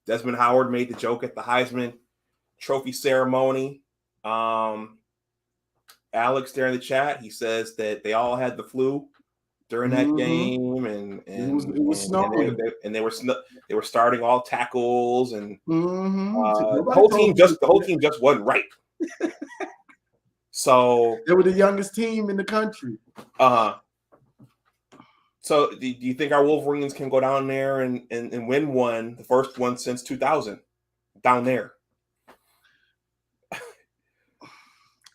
Desmond Howard made the joke at the Heisman Trophy ceremony. Alex there in the chat, he says that they all had the flu during that game, and it was snowing, and they were starting all tackles, and the whole team just wasn't right. So they were the youngest team in the country. So do you think our Wolverines can go down there and win one, the first one since 2000, down there?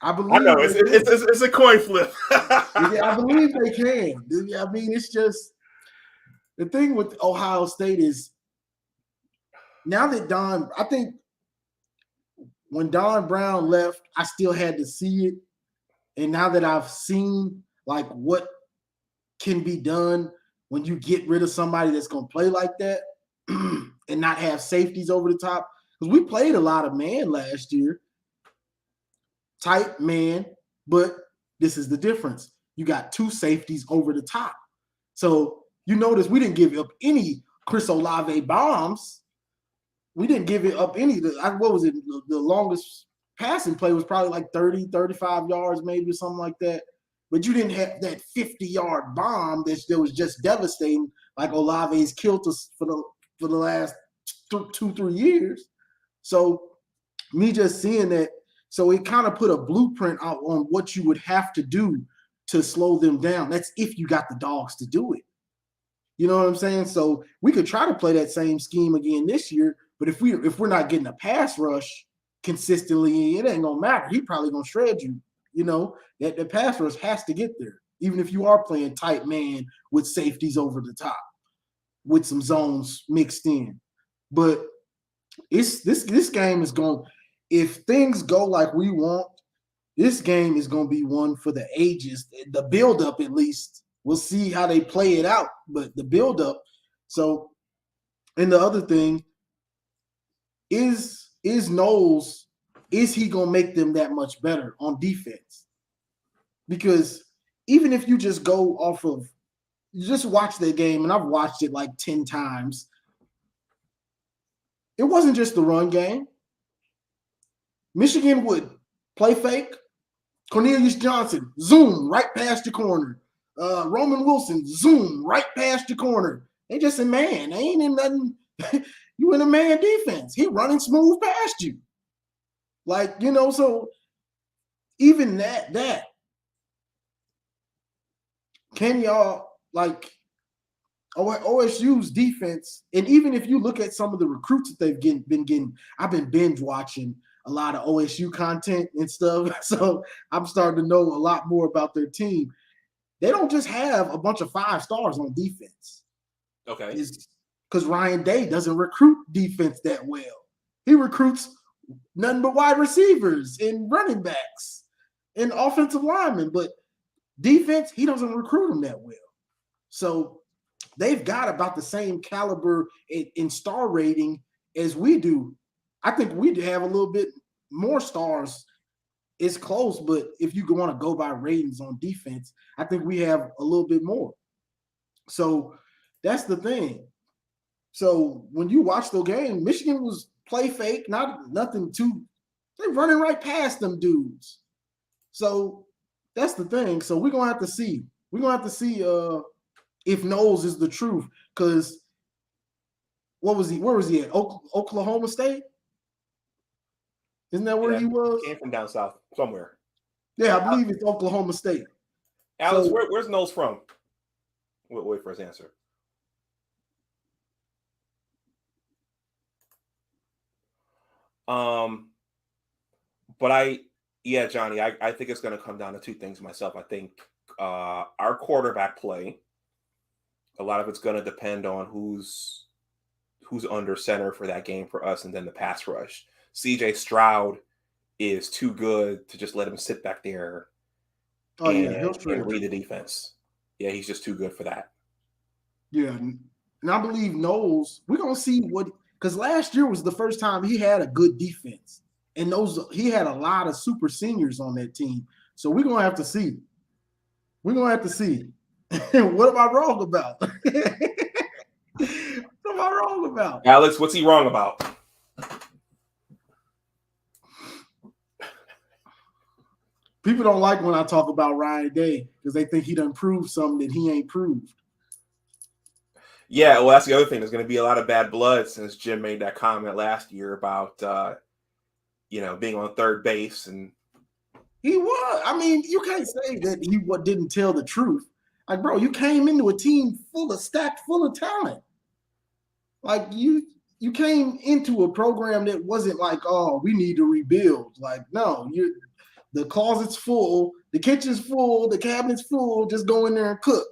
I believe. I know it's a coin flip. I believe they can. I mean, it's just the thing with Ohio State is now that I think when Don Brown left, I still had to see it, and now that I've seen like what can be done when you get rid of somebody that's going to play like that and not have safeties over the top, because we played a lot of man last year. Tight man, but this is the difference. You got two safeties over the top. So you notice we didn't give up any Chris Olave bombs. We didn't give it up any. What was it? The longest passing play was probably like 30, 35 yards maybe, or something like that. But you didn't have that 50-yard bomb that was just devastating, like Olave's killed us for the last 2-3 years. So me just seeing that, so it kind of put a blueprint out on what you would have to do to slow them down. That's if you got the dogs to do it. You know what I'm saying? So we could try to play that same scheme again this year, but if we're not getting a pass rush consistently, it ain't gonna matter. He probably gonna shred you. You know, that the pass rush has to get there, even if you are playing tight man with safeties over the top, with some zones mixed in. But this game is going. If things go like we want, this game is going to be one for the ages. The build-up, at least. We'll see how they play it out, but the build-up. So, and the other thing is Knowles, is he going to make them that much better on defense? Because even if you just go off of – you just watch that game, and I've watched it like 10 times, it wasn't just the run game. Michigan would play fake. Cornelius Johnson, zoom, right past your corner. Roman Wilson, zoom, right past your corner. They just a man. They ain't in nothing. You in a man defense. He running smooth past you. Like, you know, so even that can y'all, like, OSU's defense, and even if you look at some of the recruits that they've been getting, I've been binge watching a lot of OSU content and stuff. So I'm starting to know a lot more about their team. They don't just have a bunch of 5 stars on defense. Okay. because Ryan Day doesn't recruit defense that well. He recruits nothing but wide receivers and running backs and offensive linemen, but defense, he doesn't recruit them that well. So they've got about the same caliber in star rating as we do. I think we have a little bit more stars. It's close, but if you want to go by ratings on defense, I think we have a little bit more. So that's the thing. So when you watch the game, Michigan was play fake, nothing too. They're running right past them dudes. So that's the thing. So we're gonna have to see. We're gonna have to see if Knowles is the truth. Because what was he? Where was he at? Oklahoma State? Isn't that where he was? Came from down south somewhere. Yeah, I believe it's Oklahoma State. Alex, where's Knowles from? Wait for his answer. But Johnny, I think it's going to come down to two things myself. I think our quarterback play, a lot of it's going to depend on who's under center for that game for us, and then the pass rush. CJ Stroud is too good to just let him sit back there and read the defense. Yeah, he's just too good for that. Yeah, and I believe Knowles, we're going to see because last year was the first time he had a good defense. And he had a lot of super seniors on that team. So we're going to have to see. We're going to have to see. What am I wrong about? What am I wrong about? Alex, what's he wrong about? People don't like when I talk about Ryan Day because they think he done proved something that he ain't proved. Yeah, well, that's the other thing. There's going to be a lot of bad blood since Jim made that comment last year about, being on third base. And he was. I mean, you can't say that he didn't tell the truth. Like, bro, you came into a team stacked full of talent. Like, you came into a program that wasn't like, oh, we need to rebuild. Like, no, the closet's full, the kitchen's full, the cabinet's full. Just go in there and cook.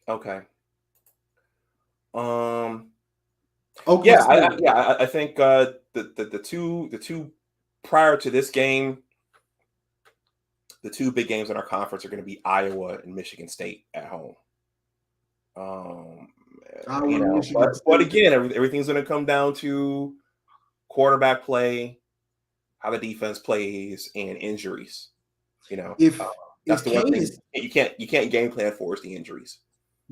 Okay. Okay. I think the two prior to this game, the two big games in our conference are going to be Iowa and Michigan State at home. But again, everything's going to come down to quarterback play, how the defense plays, and injuries. That's the one thing you can't game plan for is the injuries.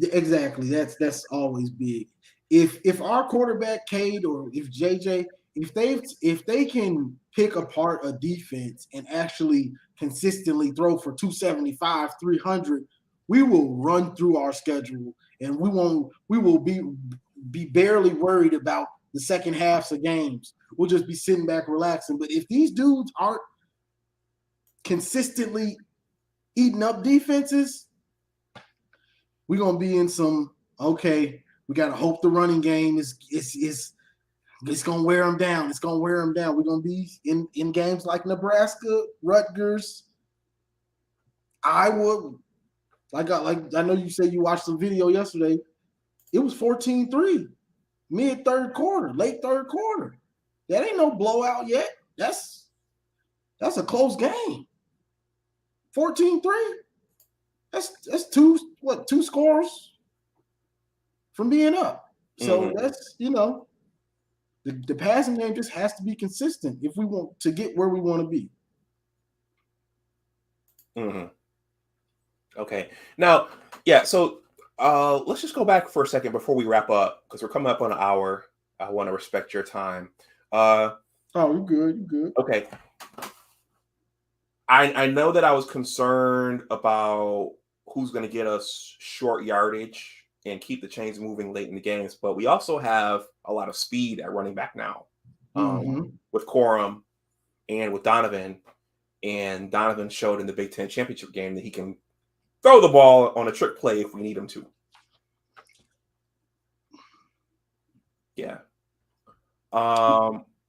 Exactly. That's always big. If our quarterback Cade or if JJ, if they can pick apart a defense and actually consistently throw for 275, 300, we will run through our schedule and we will be barely worried about the second halves of games. We'll just be sitting back relaxing. But if these dudes aren't consistently eating up defenses, we're gonna be in some we gotta hope the running game is gonna wear them down. It's gonna wear them down. We're gonna be in games like Nebraska, Rutgers, Iowa. Like I know you said you watched the video yesterday. It was 14-3, late third quarter. That ain't no blowout yet. That's a close game. 14-3. That's two scores from being up. So that's, the passing game just has to be consistent if we want to get where we want to be. Mm-hmm. Okay. Now, so let's just go back for a second before we wrap up because we're coming up on an hour. I want to respect your time. You're good. Okay. I know that I was concerned about who's going to get us short yardage and keep the chains moving late in the games, but we also have a lot of speed at running back now with Corum and with Donovan. And Donovan showed in the Big Ten championship game that he can throw the ball on a trick play if we need him to. Yeah.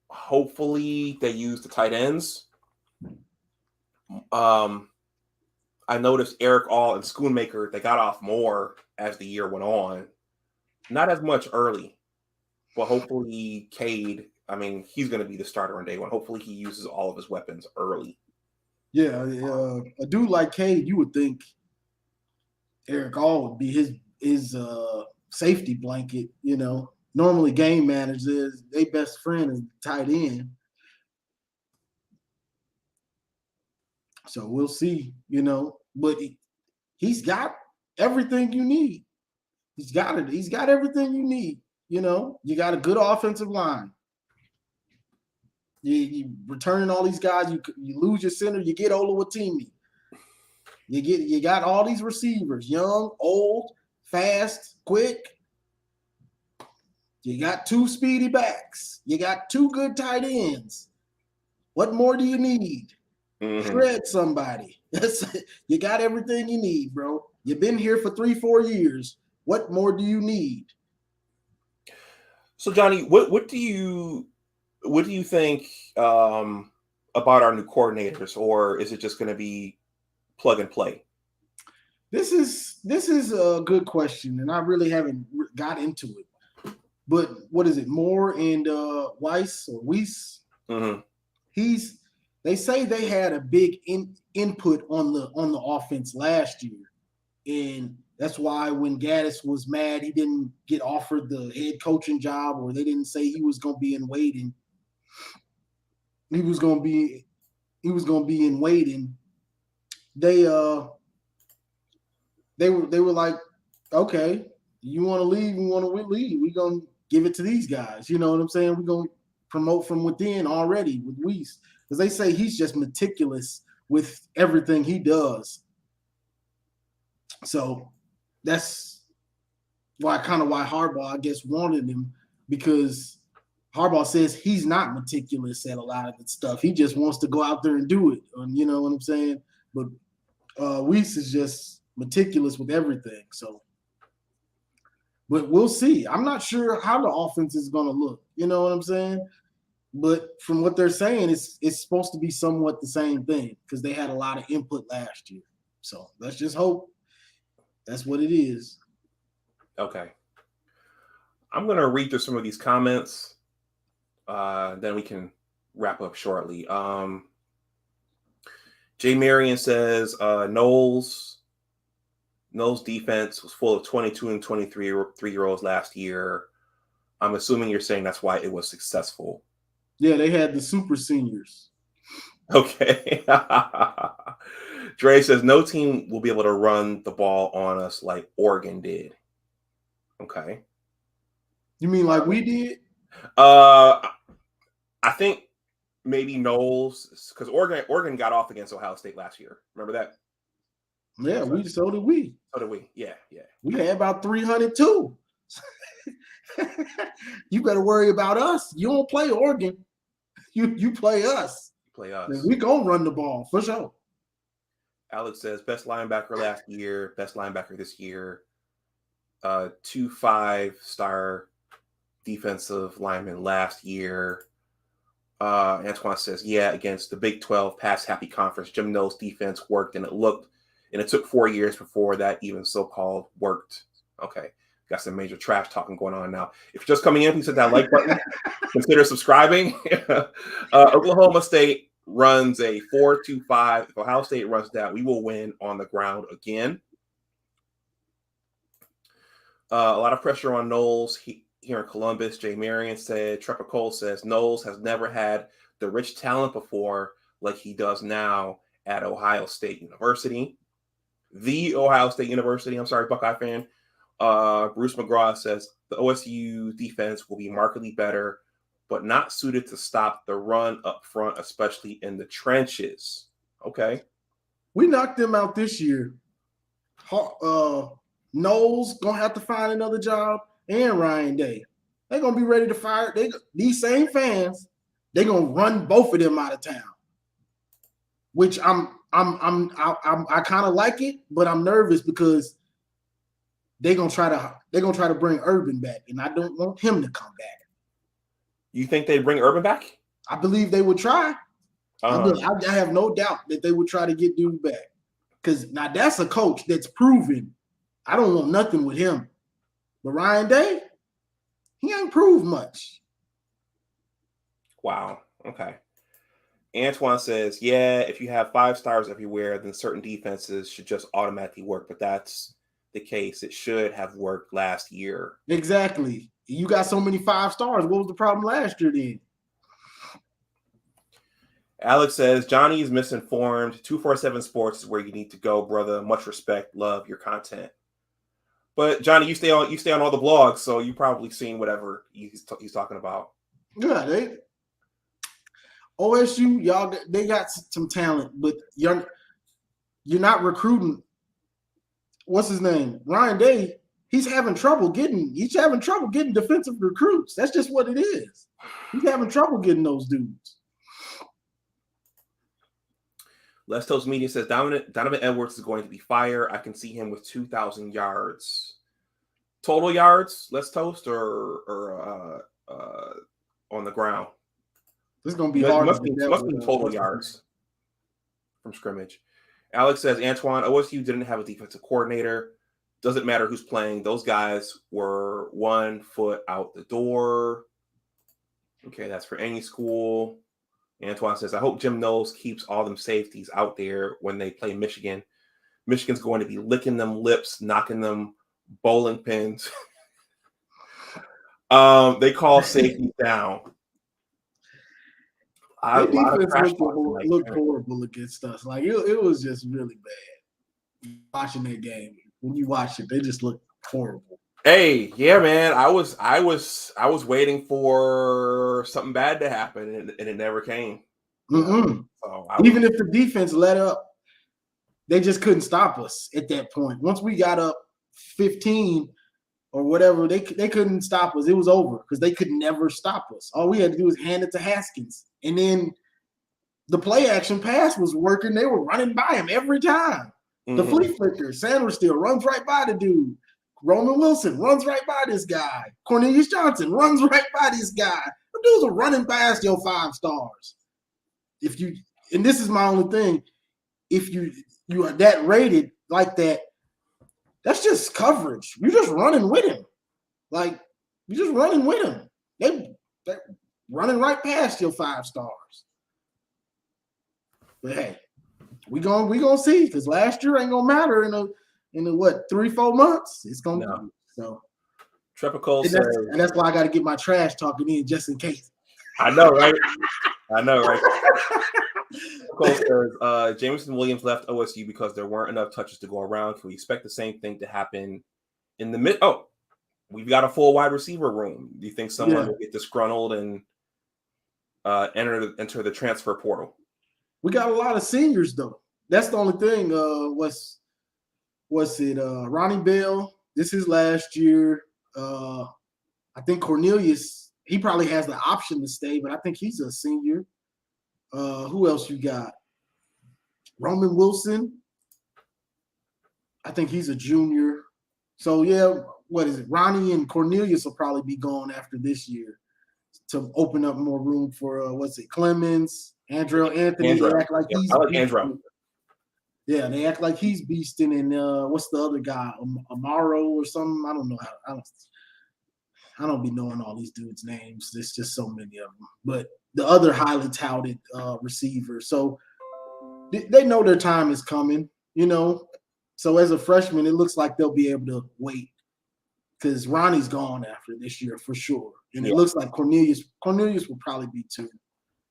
Hopefully they use the tight ends. I noticed Eric All and Schoonmaker, they got off more as the year went on. Not as much early, but hopefully Cade, I mean, he's going to be the starter on day one. Hopefully he uses all of his weapons early. Yeah, a dude like Cade, you would think Eric All would be his safety blanket. You know, normally game managers, their best friend is tight end. So we'll see. You know, but he's got everything you need. He's got it. He's got everything you need. You know, you got a good offensive line. You returning all these guys. You lose your center. You get Olawatimi. You got all these receivers, young, old, fast, quick. You got 2 speedy backs. You got 2 good tight ends. What more do you need? Shred somebody. You got everything you need, bro. You've been here for 3-4 years. What more do you need? So, Johnny, what do you think about our new coordinators, or is it just going to be plug and play? This is a good question, and I really haven't got into it. But what is it, Moore and Weiss? Mm-hmm. They say they had a big input on the offense last year, and that's why when Gaddis was mad, he didn't get offered the head coaching job, or they didn't say he was going to be in waiting. He was going to be in waiting. They were like, okay, you want to leave, we want to leave. We're going to give it to these guys. You know what I'm saying? We're going to promote from within already with Weiss. Because they say he's just meticulous with everything he does. So that's why Harbaugh, I guess, wanted him, because Harbaugh says he's not meticulous at a lot of the stuff. He just wants to go out there and do it. You know what I'm saying? But Weiss is just meticulous with everything. So, but we'll see. I'm not sure how the offense is going to look. You know what I'm saying? But from what they're saying, it's supposed to be somewhat the same thing, because they had a lot of input last year. So let's just hope that's what it is. Okay. I'm going to read through some of these comments. Then we can wrap up shortly. Jay Marion says Knowles' defense was full of 22 and 23-year-olds last year. I'm assuming you're saying that's why it was successful. Yeah, they had the super seniors. Okay. Dre says no team will be able to run the ball on us like Oregon did. Okay. You mean like we did? I think maybe Knowles, because Oregon got off against Ohio State last year. Remember that? Yeah, so did we. So did we. Yeah. We had about 300 too. You better worry about us. You don't play Oregon. You play us. And we gonna run the ball for sure. Alex says best linebacker last year, best linebacker this year. 2 5-star defensive linemen last year. Antoine says, yeah, against the Big 12 pass happy conference, Jim Knowles' defense worked, and it took 4 years before that even so-called worked. Okay. Got some major trash talking going on now. If you're just coming in, please hit that like button. Consider subscribing. Oklahoma State runs a 4-2-5. If Ohio State runs that, we will win on the ground again. A lot of pressure on Knowles here in Columbus. Jay Marion said. Trepper Cole says Knowles has never had the rich talent before like he does now at Ohio State University. The Ohio State University. I'm sorry, Buckeye fan. Bruce McGraw says the OSU defense will be markedly better, but not suited to stop the run up front, especially in the trenches. Okay. We knocked them out this year. Knowles gonna have to find another job, and Ryan Day. They're gonna be ready to fire. These same fans, they're gonna run both of them out of town. Which I kind of like it, but I'm nervous because they're gonna try to bring Urban back, and I don't want him to come back. You think they'd bring Urban back? I believe they would try. I have no doubt that they would try to get dude back. Because now that's a coach that's proven. I don't want nothing with him. But Ryan Day, he ain't proved much. Wow. Okay. Antoine says, yeah, if you have 5 stars everywhere, then certain defenses should just automatically work. But that's the case. It should have worked last year. Exactly. You got so many 5 stars. What was the problem last year then? Alex says, Johnny is misinformed. 247 Sports is where you need to go, brother. Much respect. Love your content. But Johnny, you stay on all the blogs, so you probably seen whatever he's talking about. Yeah, OSU, y'all, they got some talent, but you're not recruiting. What's his name? Ryan Day. He's having trouble getting defensive recruits. That's just what it is. He's having trouble getting those dudes. Les Toast Media says Donovan Edwards is going to be fire. I can see him with 2,000 yards. Total yards, Les Toast, or on the ground? This is going to be hard. Must be total yards from scrimmage. Alex says, Antoine, OSU didn't have a defensive coordinator. Doesn't matter who's playing. Those guys were 1 foot out the door. Okay, that's for any school. Antoine says, I hope Jim Knowles keeps all them safeties out there when they play Michigan. Michigan's going to be licking them lips, knocking them bowling pins. They call safety down. Their defense looked horrible against us. Like it was just really bad. Watching that game, when you watch it, they just look horrible. Hey, yeah, man. I was waiting for something bad to happen, and it never came. So even if the defense let up, they just couldn't stop us at that point. Once we got up 15 or whatever, they couldn't stop us. It was over because they could never stop us. All we had to do was hand it to Haskins, and then the play action pass was working. They were running by him every time. The flea flicker, Sanders still runs right by the dude. Roman Wilson runs right by this guy. Cornelius Johnson runs right by this guy. The dudes are running past your 5 stars. And this is my only thing, if you are that rated like that, that's just coverage. You're just running with him. Like, you're just running with him. They're running right past your 5 stars. But hey, we gonna see, because last year ain't gonna matter in a what, 3-4 months? It's gonna be so. Trepical says, and that's why I got to get my trash talking in just in case. I know, right? Trepical says, Jameson Williams left OSU because there weren't enough touches to go around. Can we expect the same thing to happen in the mid? Oh, we've got a full wide receiver room. Do you think someone will get disgruntled and enter the transfer portal? We got a lot of seniors though. That's the only thing. What's it? Ronnie Bell. This is last year. I think Cornelius, he probably has the option to stay, but I think he's a senior. Who else you got? Roman Wilson. I think he's a junior. So yeah, what is it? Ronnie and Cornelius will probably be gone after this year to open up more room for Clemens, Andrell Anthony. They act like he's Andrell. Yeah, they act like he's beasting, and what's the other guy, Amaro or something? I don't know I don't be knowing all these dudes' names. There's just so many of them. But the other highly touted receiver, so they know their time is coming, you know. So as a freshman, it looks like they'll be able to wait because Ronnie's gone after this year for sure, and it looks like Cornelius will probably be too.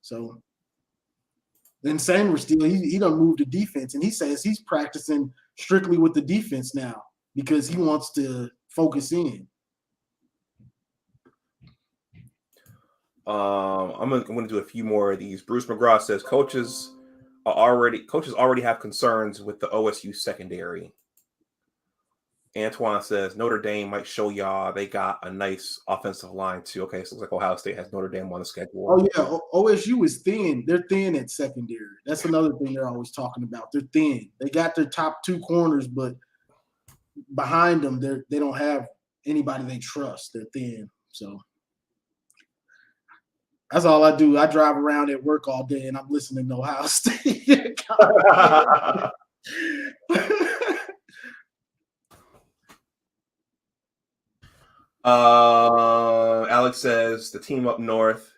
So. Then Sanders still, he done moved to defense, and he says he's practicing strictly with the defense now because he wants to focus in. I'm gonna do a few more of these. Bruce McGraw says coaches already have concerns with the OSU secondary. Antoine says Notre Dame might show y'all they got a nice offensive line too. Okay, so it looks like Ohio State has Notre Dame on the schedule. Oh yeah, OSU is thin. They're thin at secondary. That's another thing they're always talking about. They're thin. They got their top 2 corners, but behind them, they don't have anybody they trust. They're thin. So that's all I do. I drive around at work all day, and I'm listening to Ohio State. Alex says the team up north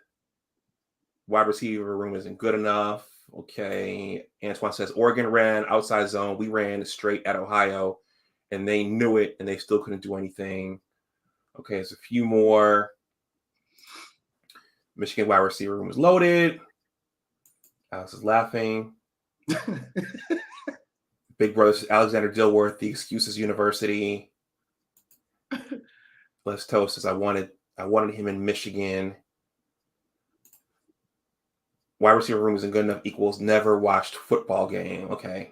wide receiver room isn't good enough. Okay. Antoine says Oregon ran outside zone. We ran straight at Ohio, and they knew it, and they still couldn't do anything. Okay, there's a few more. Michigan wide receiver room is loaded. Alex is laughing. Big brother Alexander Dilworth, the excuses university. Les Toast says I wanted him in Michigan. Wide receiver room isn't good enough equals never watched football game. Okay.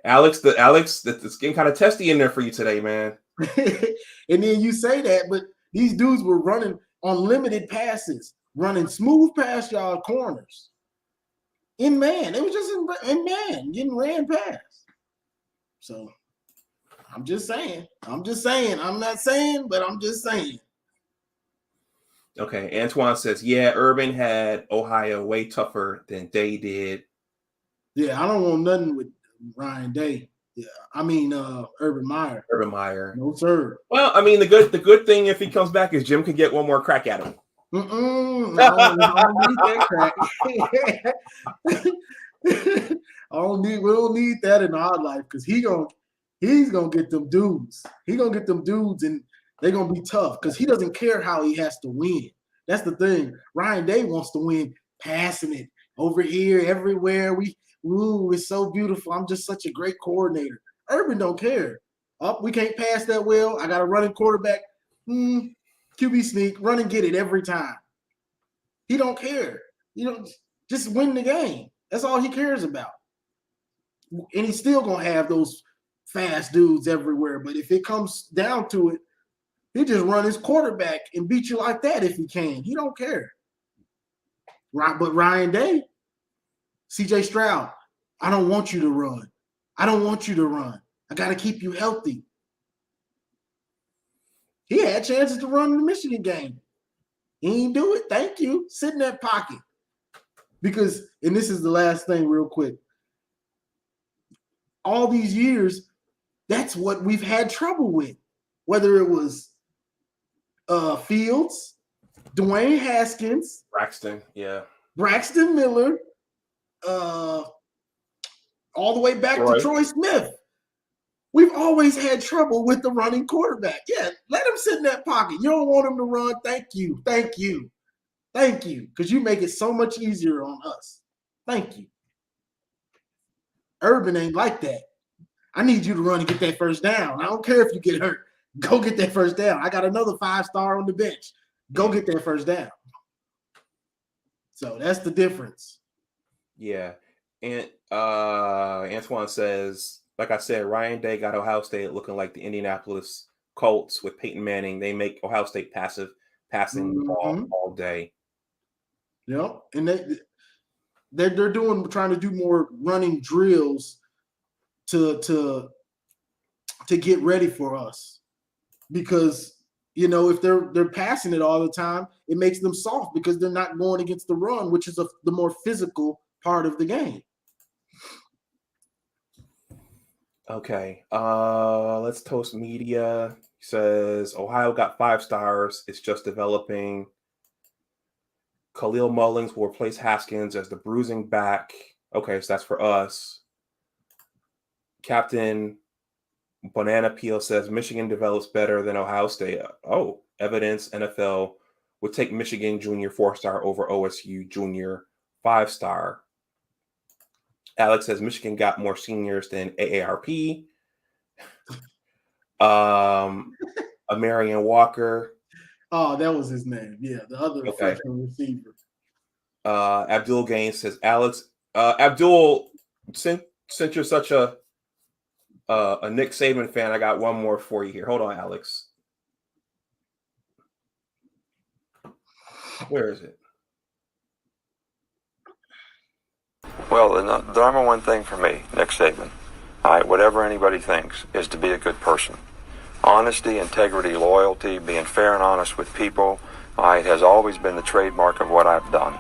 Alex, it's getting kind of testy in there for you today, man. And then you say that, but these dudes were running on limited passes, running smooth past y'all corners. In man. It was just in man, getting ran past. So I'm just saying. I'm not saying, but I'm just saying. Okay. Antoine says, yeah, Urban had Ohio way tougher than Day did. Yeah, I don't want nothing with Ryan Day. Yeah, I mean Urban Meyer. Urban Meyer. No, sir. Well, I mean, the good thing if he comes back is Jim could get one more crack at him. I don't need that crack. We don't need that in our life because he's gonna get them dudes. He's gonna get them dudes, and they're gonna be tough because he doesn't care how he has to win. That's the thing. Ryan Day wants to win, passing it over here, everywhere. It's so beautiful. I'm just such a great coordinator. Urban don't care. We can't pass that well. I got a running quarterback. QB sneak, run and get it every time. He don't care. Just win the game. That's all he cares about. And he's still gonna have those fast dudes everywhere. But if it comes down to it, he just run his quarterback and beat you like that if he can. He don't care. Right, but Ryan Day, CJ Stroud, I don't want you to run. I don't want you to run. I got to keep you healthy. He had chances to run in the Michigan game. He didn't do it. Thank you. Sit in that pocket. Because, and this is the last thing real quick. All these years, that's what we've had trouble with. Whether it was Fields, Dwayne Haskins, Braxton Miller, all the way back to Troy Smith. We've always had trouble with the running quarterback. Yeah, let him sit in that pocket. You don't want him to run. Thank you. Because you make it so much easier on us. Thank you. Urban ain't like that. I need you to run and get that first down. I don't care if you get hurt. Go get that first down. I got another 5-star on the bench. Go get that first down. So that's the difference. Yeah. And Antoine says, like I said, Ryan Day got Ohio State looking like the Indianapolis Colts with Peyton Manning. They make Ohio State passing all day. Yep. And they're trying to do more running drills to get ready for us. Because, if they're passing it all the time, it makes them soft because they're not going against the run, which is the more physical part of the game. Okay. Let's Toast Media. Says Ohio got 5 stars. It's just developing. Khalil Mullings will replace Haskins as the bruising back. Okay, so that's for us. Captain Banana Peel says Michigan develops better than Ohio State. Oh, evidence NFL would take Michigan junior 4-star over OSU junior 5-star. Alex says Michigan got more seniors than AARP. Amarian Walker. Oh, that was his name. Yeah, the other freshman receiver. Abdul Gaines says Alex. Abdul, since you're such a Nick Saban fan, I got one more for you here. Hold on, Alex. Where is it? Well, the number one thing for me, Nick Saban, all right, whatever anybody thinks, is to be a good person. Honesty, integrity, loyalty, being fair and honest with people, all right, has always been the trademark of what I've done.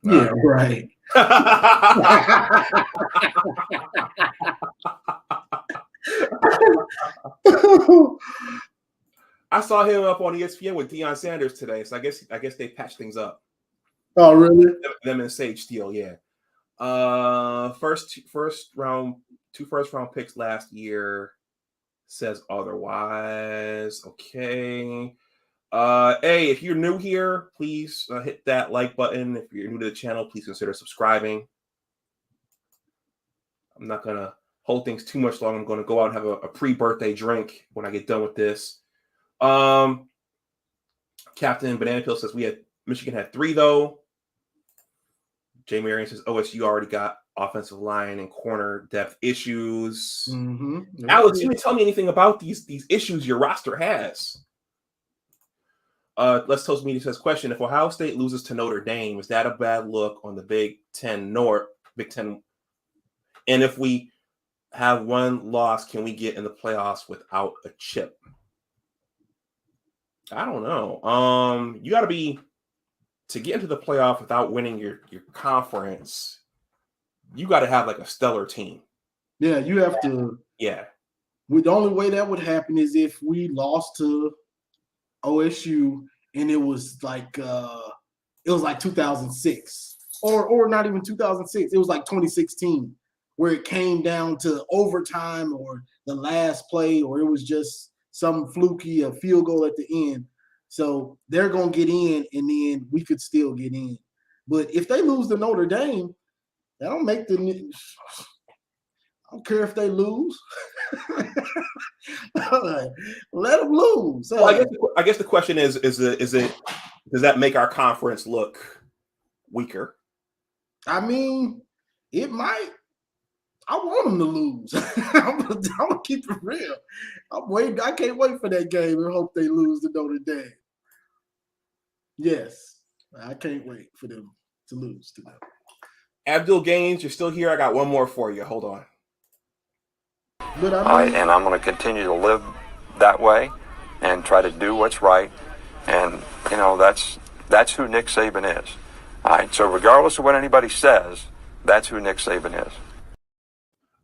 Yeah, right. I saw him up on ESPN with Deion Sanders today, so I guess they patched things up. Oh, really? Them and Sage Steele, yeah. Two first round picks last year. Says otherwise. Okay. Hey, if you're new here, please hit that like button. If you're new to the channel, please consider subscribing. I'm not gonna hold things too much long. I'm gonna go out and have a pre-birthday drink when I get done with this. Captain Banana Peel says Michigan had 3 though. Jay Marion says OSU already got offensive line and corner depth issues. Mm-hmm. Alex, you didn't tell me anything about these issues your roster has. Let's Toast Media says, question: if Ohio State loses to Notre Dame, is that a bad look on the Big Ten North? Big Ten, and if we have one loss, can we get in the playoffs without a chip? I don't know. You got to be to get into the playoff without winning your conference. You got to have like a stellar team. Yeah, you have to. Yeah. The only way that would happen is if we lost to OSU and it was like 2006 or not even 2006. It was like 2016 where it came down to overtime or the last play, or it was just some fluky, a field goal at the end. So they're going to get in, and then we could still get in. But if they lose to Notre Dame, that don't make the – I don't care if they lose. Let them lose. Well, I guess the question is it does that make our conference look weaker? I mean, it might. I want them to lose. I'm gonna keep it real. I can't wait for that game and hope they lose to Notre Dame. Yes, I can't wait for them to lose to them. Abdul Gaines, you're still here. I got one more for you. Hold on. But and I'm going to continue to live that way and try to do what's right. And, that's who Nick Saban is. All right, so regardless of what anybody says, that's who Nick Saban is.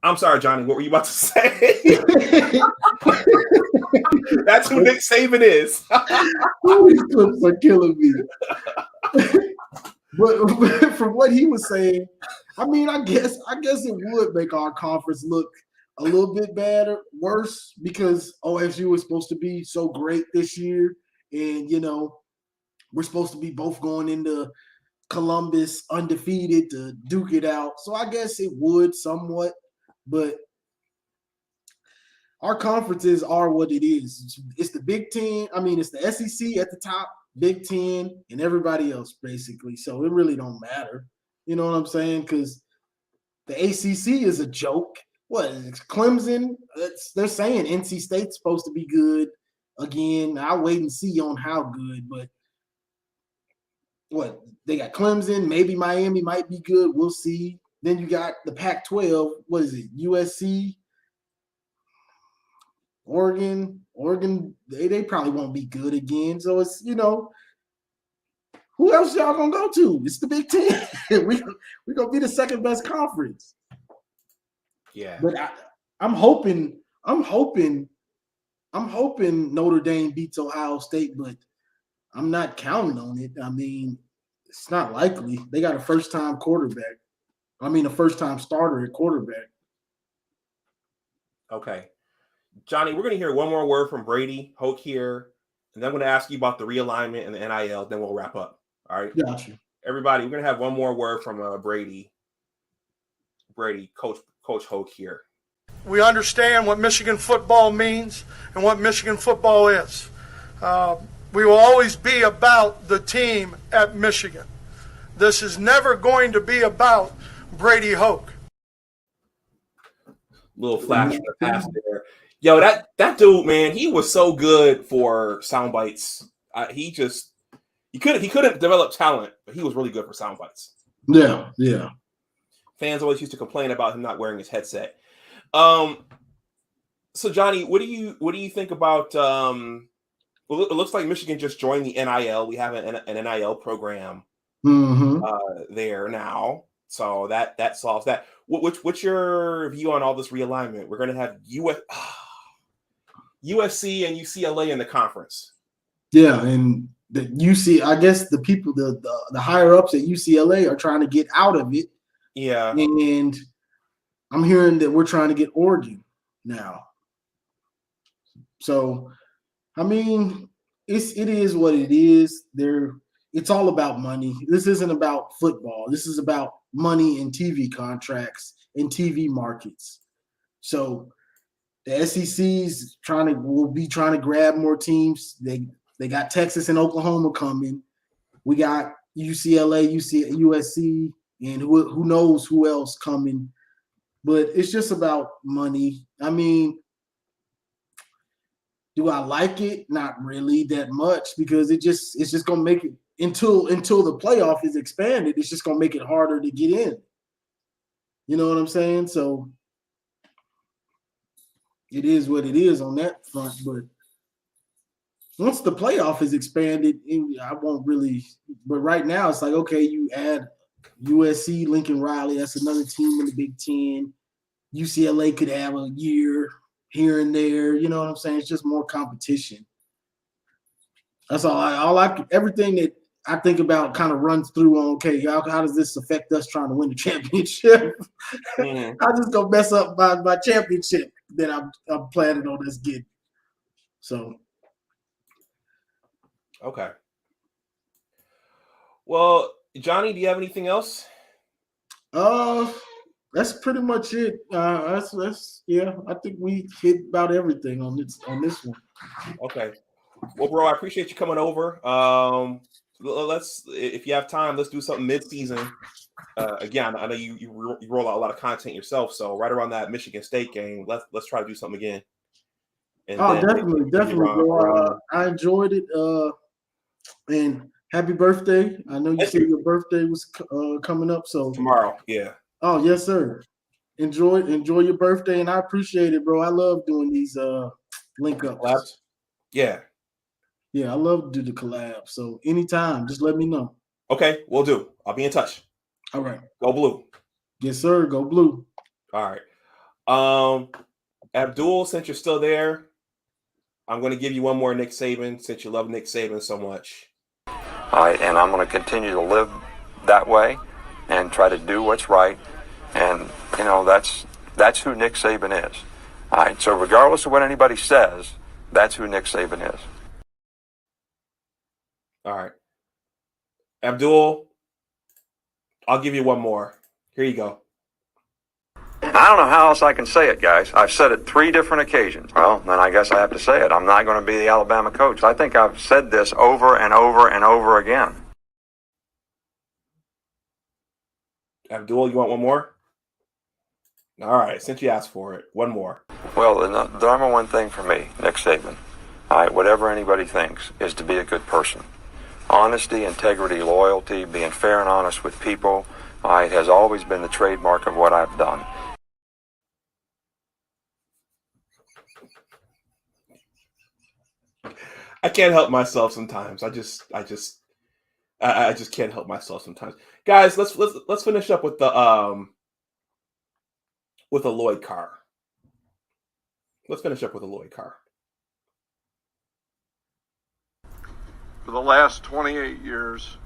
I'm sorry, Johnny. What were you about to say? That's who Nick Saban is. These clips are killing me. But from what he was saying, I mean, I guess it would make our conference look a little bit worse, because OSU is supposed to be so great this year, and we're supposed to be both going into Columbus undefeated to duke it out. So I guess it would somewhat, but our conferences are what it is. It's the Big Ten. I mean, it's the SEC at the top, Big Ten, and everybody else basically. So it really don't matter. You know what I'm saying? Because the ACC is a joke. What is Clemson? They're saying NC State's supposed to be good again. I'll wait and see on how good, but what they got Clemson, maybe Miami might be good. We'll see. Then you got the Pac-12. What is it? USC, Oregon. They probably won't be good again. So it's who else y'all gonna go to? It's the Big Ten. we gonna be the second best conference. Yeah, but I'm hoping Notre Dame beats Ohio State, but I'm not counting on it. I mean, it's not likely. They got a first-time quarterback. I mean, a first-time starter at quarterback. Okay. Johnny, we're going to hear one more word from Brady Hoke here, and then I'm going to ask you about the realignment and the NIL, then we'll wrap up. All right? Gotcha. Everybody, we're going to have one more word from Brady, Coach Hoke here. We understand what Michigan football means and what Michigan football is. We will always be about the team at Michigan. This is never going to be about Brady Hoke. Little flash in the past there. Yo, that dude, man, he was so good for sound bites. He couldn't develop talent, but he was really good for sound bites. Yeah, yeah. Fans always used to complain about him not wearing his headset. So Johnny, what do you think about? Well, it looks like Michigan just joined the NIL. We have an NIL program there now. So that solves that. What's your view on all this realignment? We're going to have USC and UCLA in the conference. Yeah, and the UC, I guess the people, the higher ups at UCLA are trying to get out of it. Yeah. And I'm hearing that we're trying to get Oregon now. So, I mean, it is what it is. It's all about money. This isn't about football. This is about money and TV contracts and TV markets. So the SEC's will be trying to grab more teams. They got Texas and Oklahoma coming. We got UCLA, USC, and who knows who else coming. But it's just about money. I mean, do I like it? Not really that much, because it's just gonna make it until the playoff is expanded. It's just gonna make it harder to get in. You know what I'm saying? So it is what it is on that front. But once the playoff is expanded, I won't really. But right now, it's like, okay, you add USC, Lincoln Riley. That's another team in the Big Ten. UCLA could have a year here and there. You know what I'm saying? It's just more competition. That's all. Everything that I think about kind of runs through on, okay, how does this affect us trying to win the championship? Mm-hmm. I'm just gonna mess up my championship that I'm planning on us getting. So, okay. Well, Johnny, do you have anything else? That's pretty much it. That's yeah. I think we hit about everything on this one. Okay. Well, bro, I appreciate you coming over. If you have time, let's do something mid-season. Again, I know you roll out a lot of content yourself, so right around that Michigan State game, let's try to do something again. And definitely, bro. I enjoyed it. And happy birthday! I know you said your birthday was coming up, so tomorrow. Yeah. Oh yes, sir. Enjoy your birthday, and I appreciate it, bro. I love doing these link ups. Collabs? Yeah. Yeah, I love to do the collab. So anytime, just let me know. Okay, we'll do. I'll be in touch. All right. Go Blue. Yes, sir. Go Blue. All right. Abdul, since you're still there, I'm going to give you one more Nick Saban, since you love Nick Saban so much. All right, and I'm going to continue to live that way and try to do what's right. And, that's who Nick Saban is. All right, so regardless of what anybody says, that's who Nick Saban is. All right. Abdul, I'll give you one more. Here you go. I don't know how else I can say it, guys. I've said it 3 different occasions. Well, then I guess I have to say it. I'm not going to be the Alabama coach. I think I've said this over and over and over again. Abdul, you want one more? All right, since you asked for it, one more. Well, the number one thing for me, Nick Saban, all right, whatever anybody thinks, is to be a good person. Honesty, integrity, loyalty, being fair and honest with people, all right, has always been the trademark of what I've done. I can't help myself sometimes. I just can't help myself sometimes. Guys, let's finish up with the Lloyd Carr. Let's finish up with a Lloyd Carr. For the last 28 years,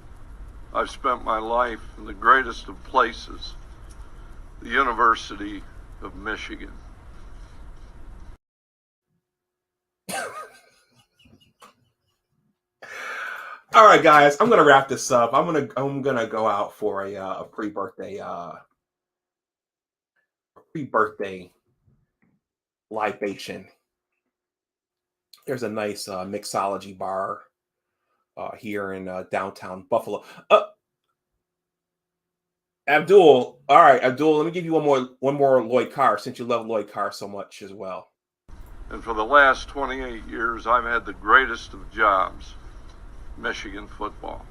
I've spent my life in the greatest of places, the University of Michigan. All right, guys, I'm gonna wrap this up. I'm gonna go out for a pre-birthday libation. There's a nice mixology bar here in downtown Buffalo. Abdul, all right, Abdul, let me give you one more Lloyd Carr, since you love Lloyd Carr so much as well. And for the last 28 years, I've had the greatest of jobs, Michigan football.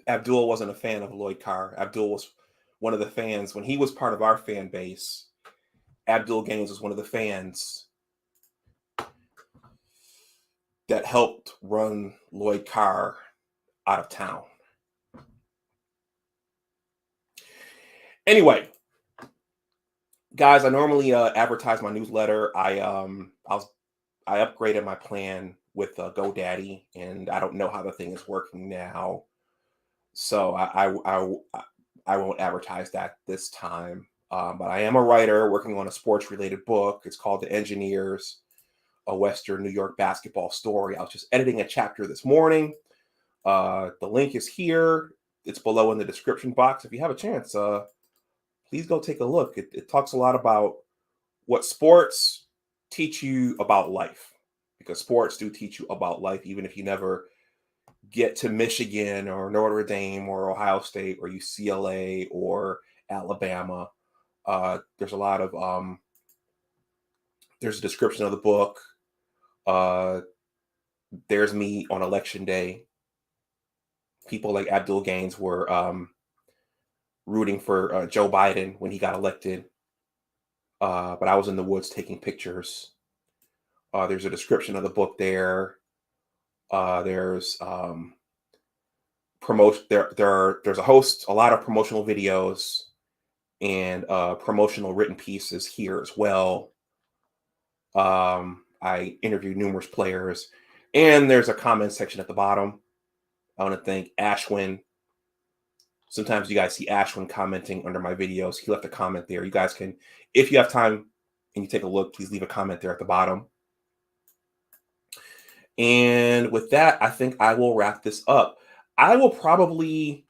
Abdul wasn't a fan of Lloyd Carr. Abdul was one of the fans when he was part of our fan base. Abdul Gaines was one of the fans that helped run Lloyd Carr out of town. Anyway, guys, I normally advertise my newsletter. I upgraded my plan with GoDaddy, and I don't know how the thing is working now, so I won't advertise that this time. But I am a writer working on a sports-related book. It's called The Engineers, a Western New York basketball story. I was just editing a chapter this morning. The link is here. It's below in the description box. If you have a chance, please go take a look. It talks a lot about what sports teach you about life, because sports do teach you about life, even if you never get to Michigan or Notre Dame or Ohio State or UCLA or Alabama. There's a lot of there's a description of the book. There's me on election day. People like Abdul Gaines were rooting for Joe Biden when he got elected. But I was in the woods taking pictures. There's a description of the book there. There's promotion. There's a lot of promotional videos and promotional written pieces here as well. I interviewed numerous players, and there's a comment section at the bottom. I want to thank Ashwin. Sometimes you guys see Ashwin commenting under my videos. He left a comment there. You guys can, if you have time and you take a look, please leave a comment there at the bottom. And with that, I think I will wrap this up. I will probably,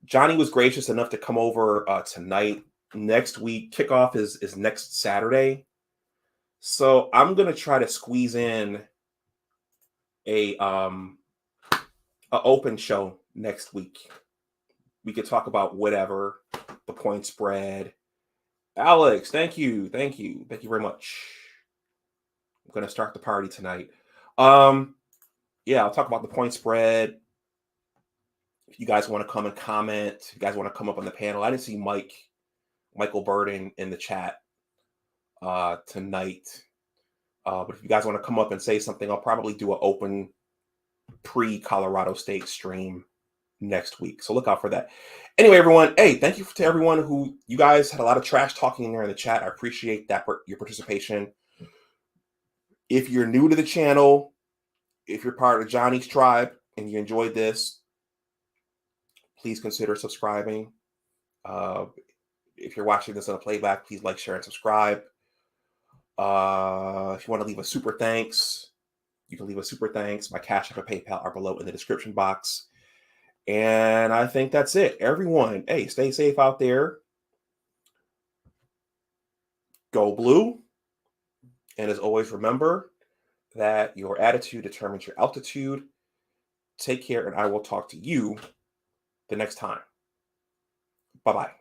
Johnny was gracious enough to come over tonight. Next week, kickoff is next Saturday. So I'm going to try to squeeze in a open show next week. We could talk about whatever, the point spread. Alex, thank you very much. I'm going to start the party tonight. Yeah, I'll talk about the point spread. If you guys want to come and comment, if you guys want to come up on the panel. I didn't see Michael Burden in the chat tonight. But if you guys want to come up and say something, I'll probably do an open pre-Colorado State stream next week. So look out for that. Anyway, everyone, hey, thank you to everyone who, you guys had a lot of trash talking in there in the chat. I appreciate that, your participation. If you're new to the channel, if you're part of Johnny's tribe and you enjoyed this, please consider subscribing. If you're watching this on a playback, please like, share, and subscribe. If you want to leave a super thanks, you can leave a super thanks. My Cash App and PayPal are below in the description box. And I think that's it. Everyone, hey, stay safe out there. Go blue. And as always, remember that your attitude determines your altitude. Take care, and I will talk to you the next time. Bye-bye.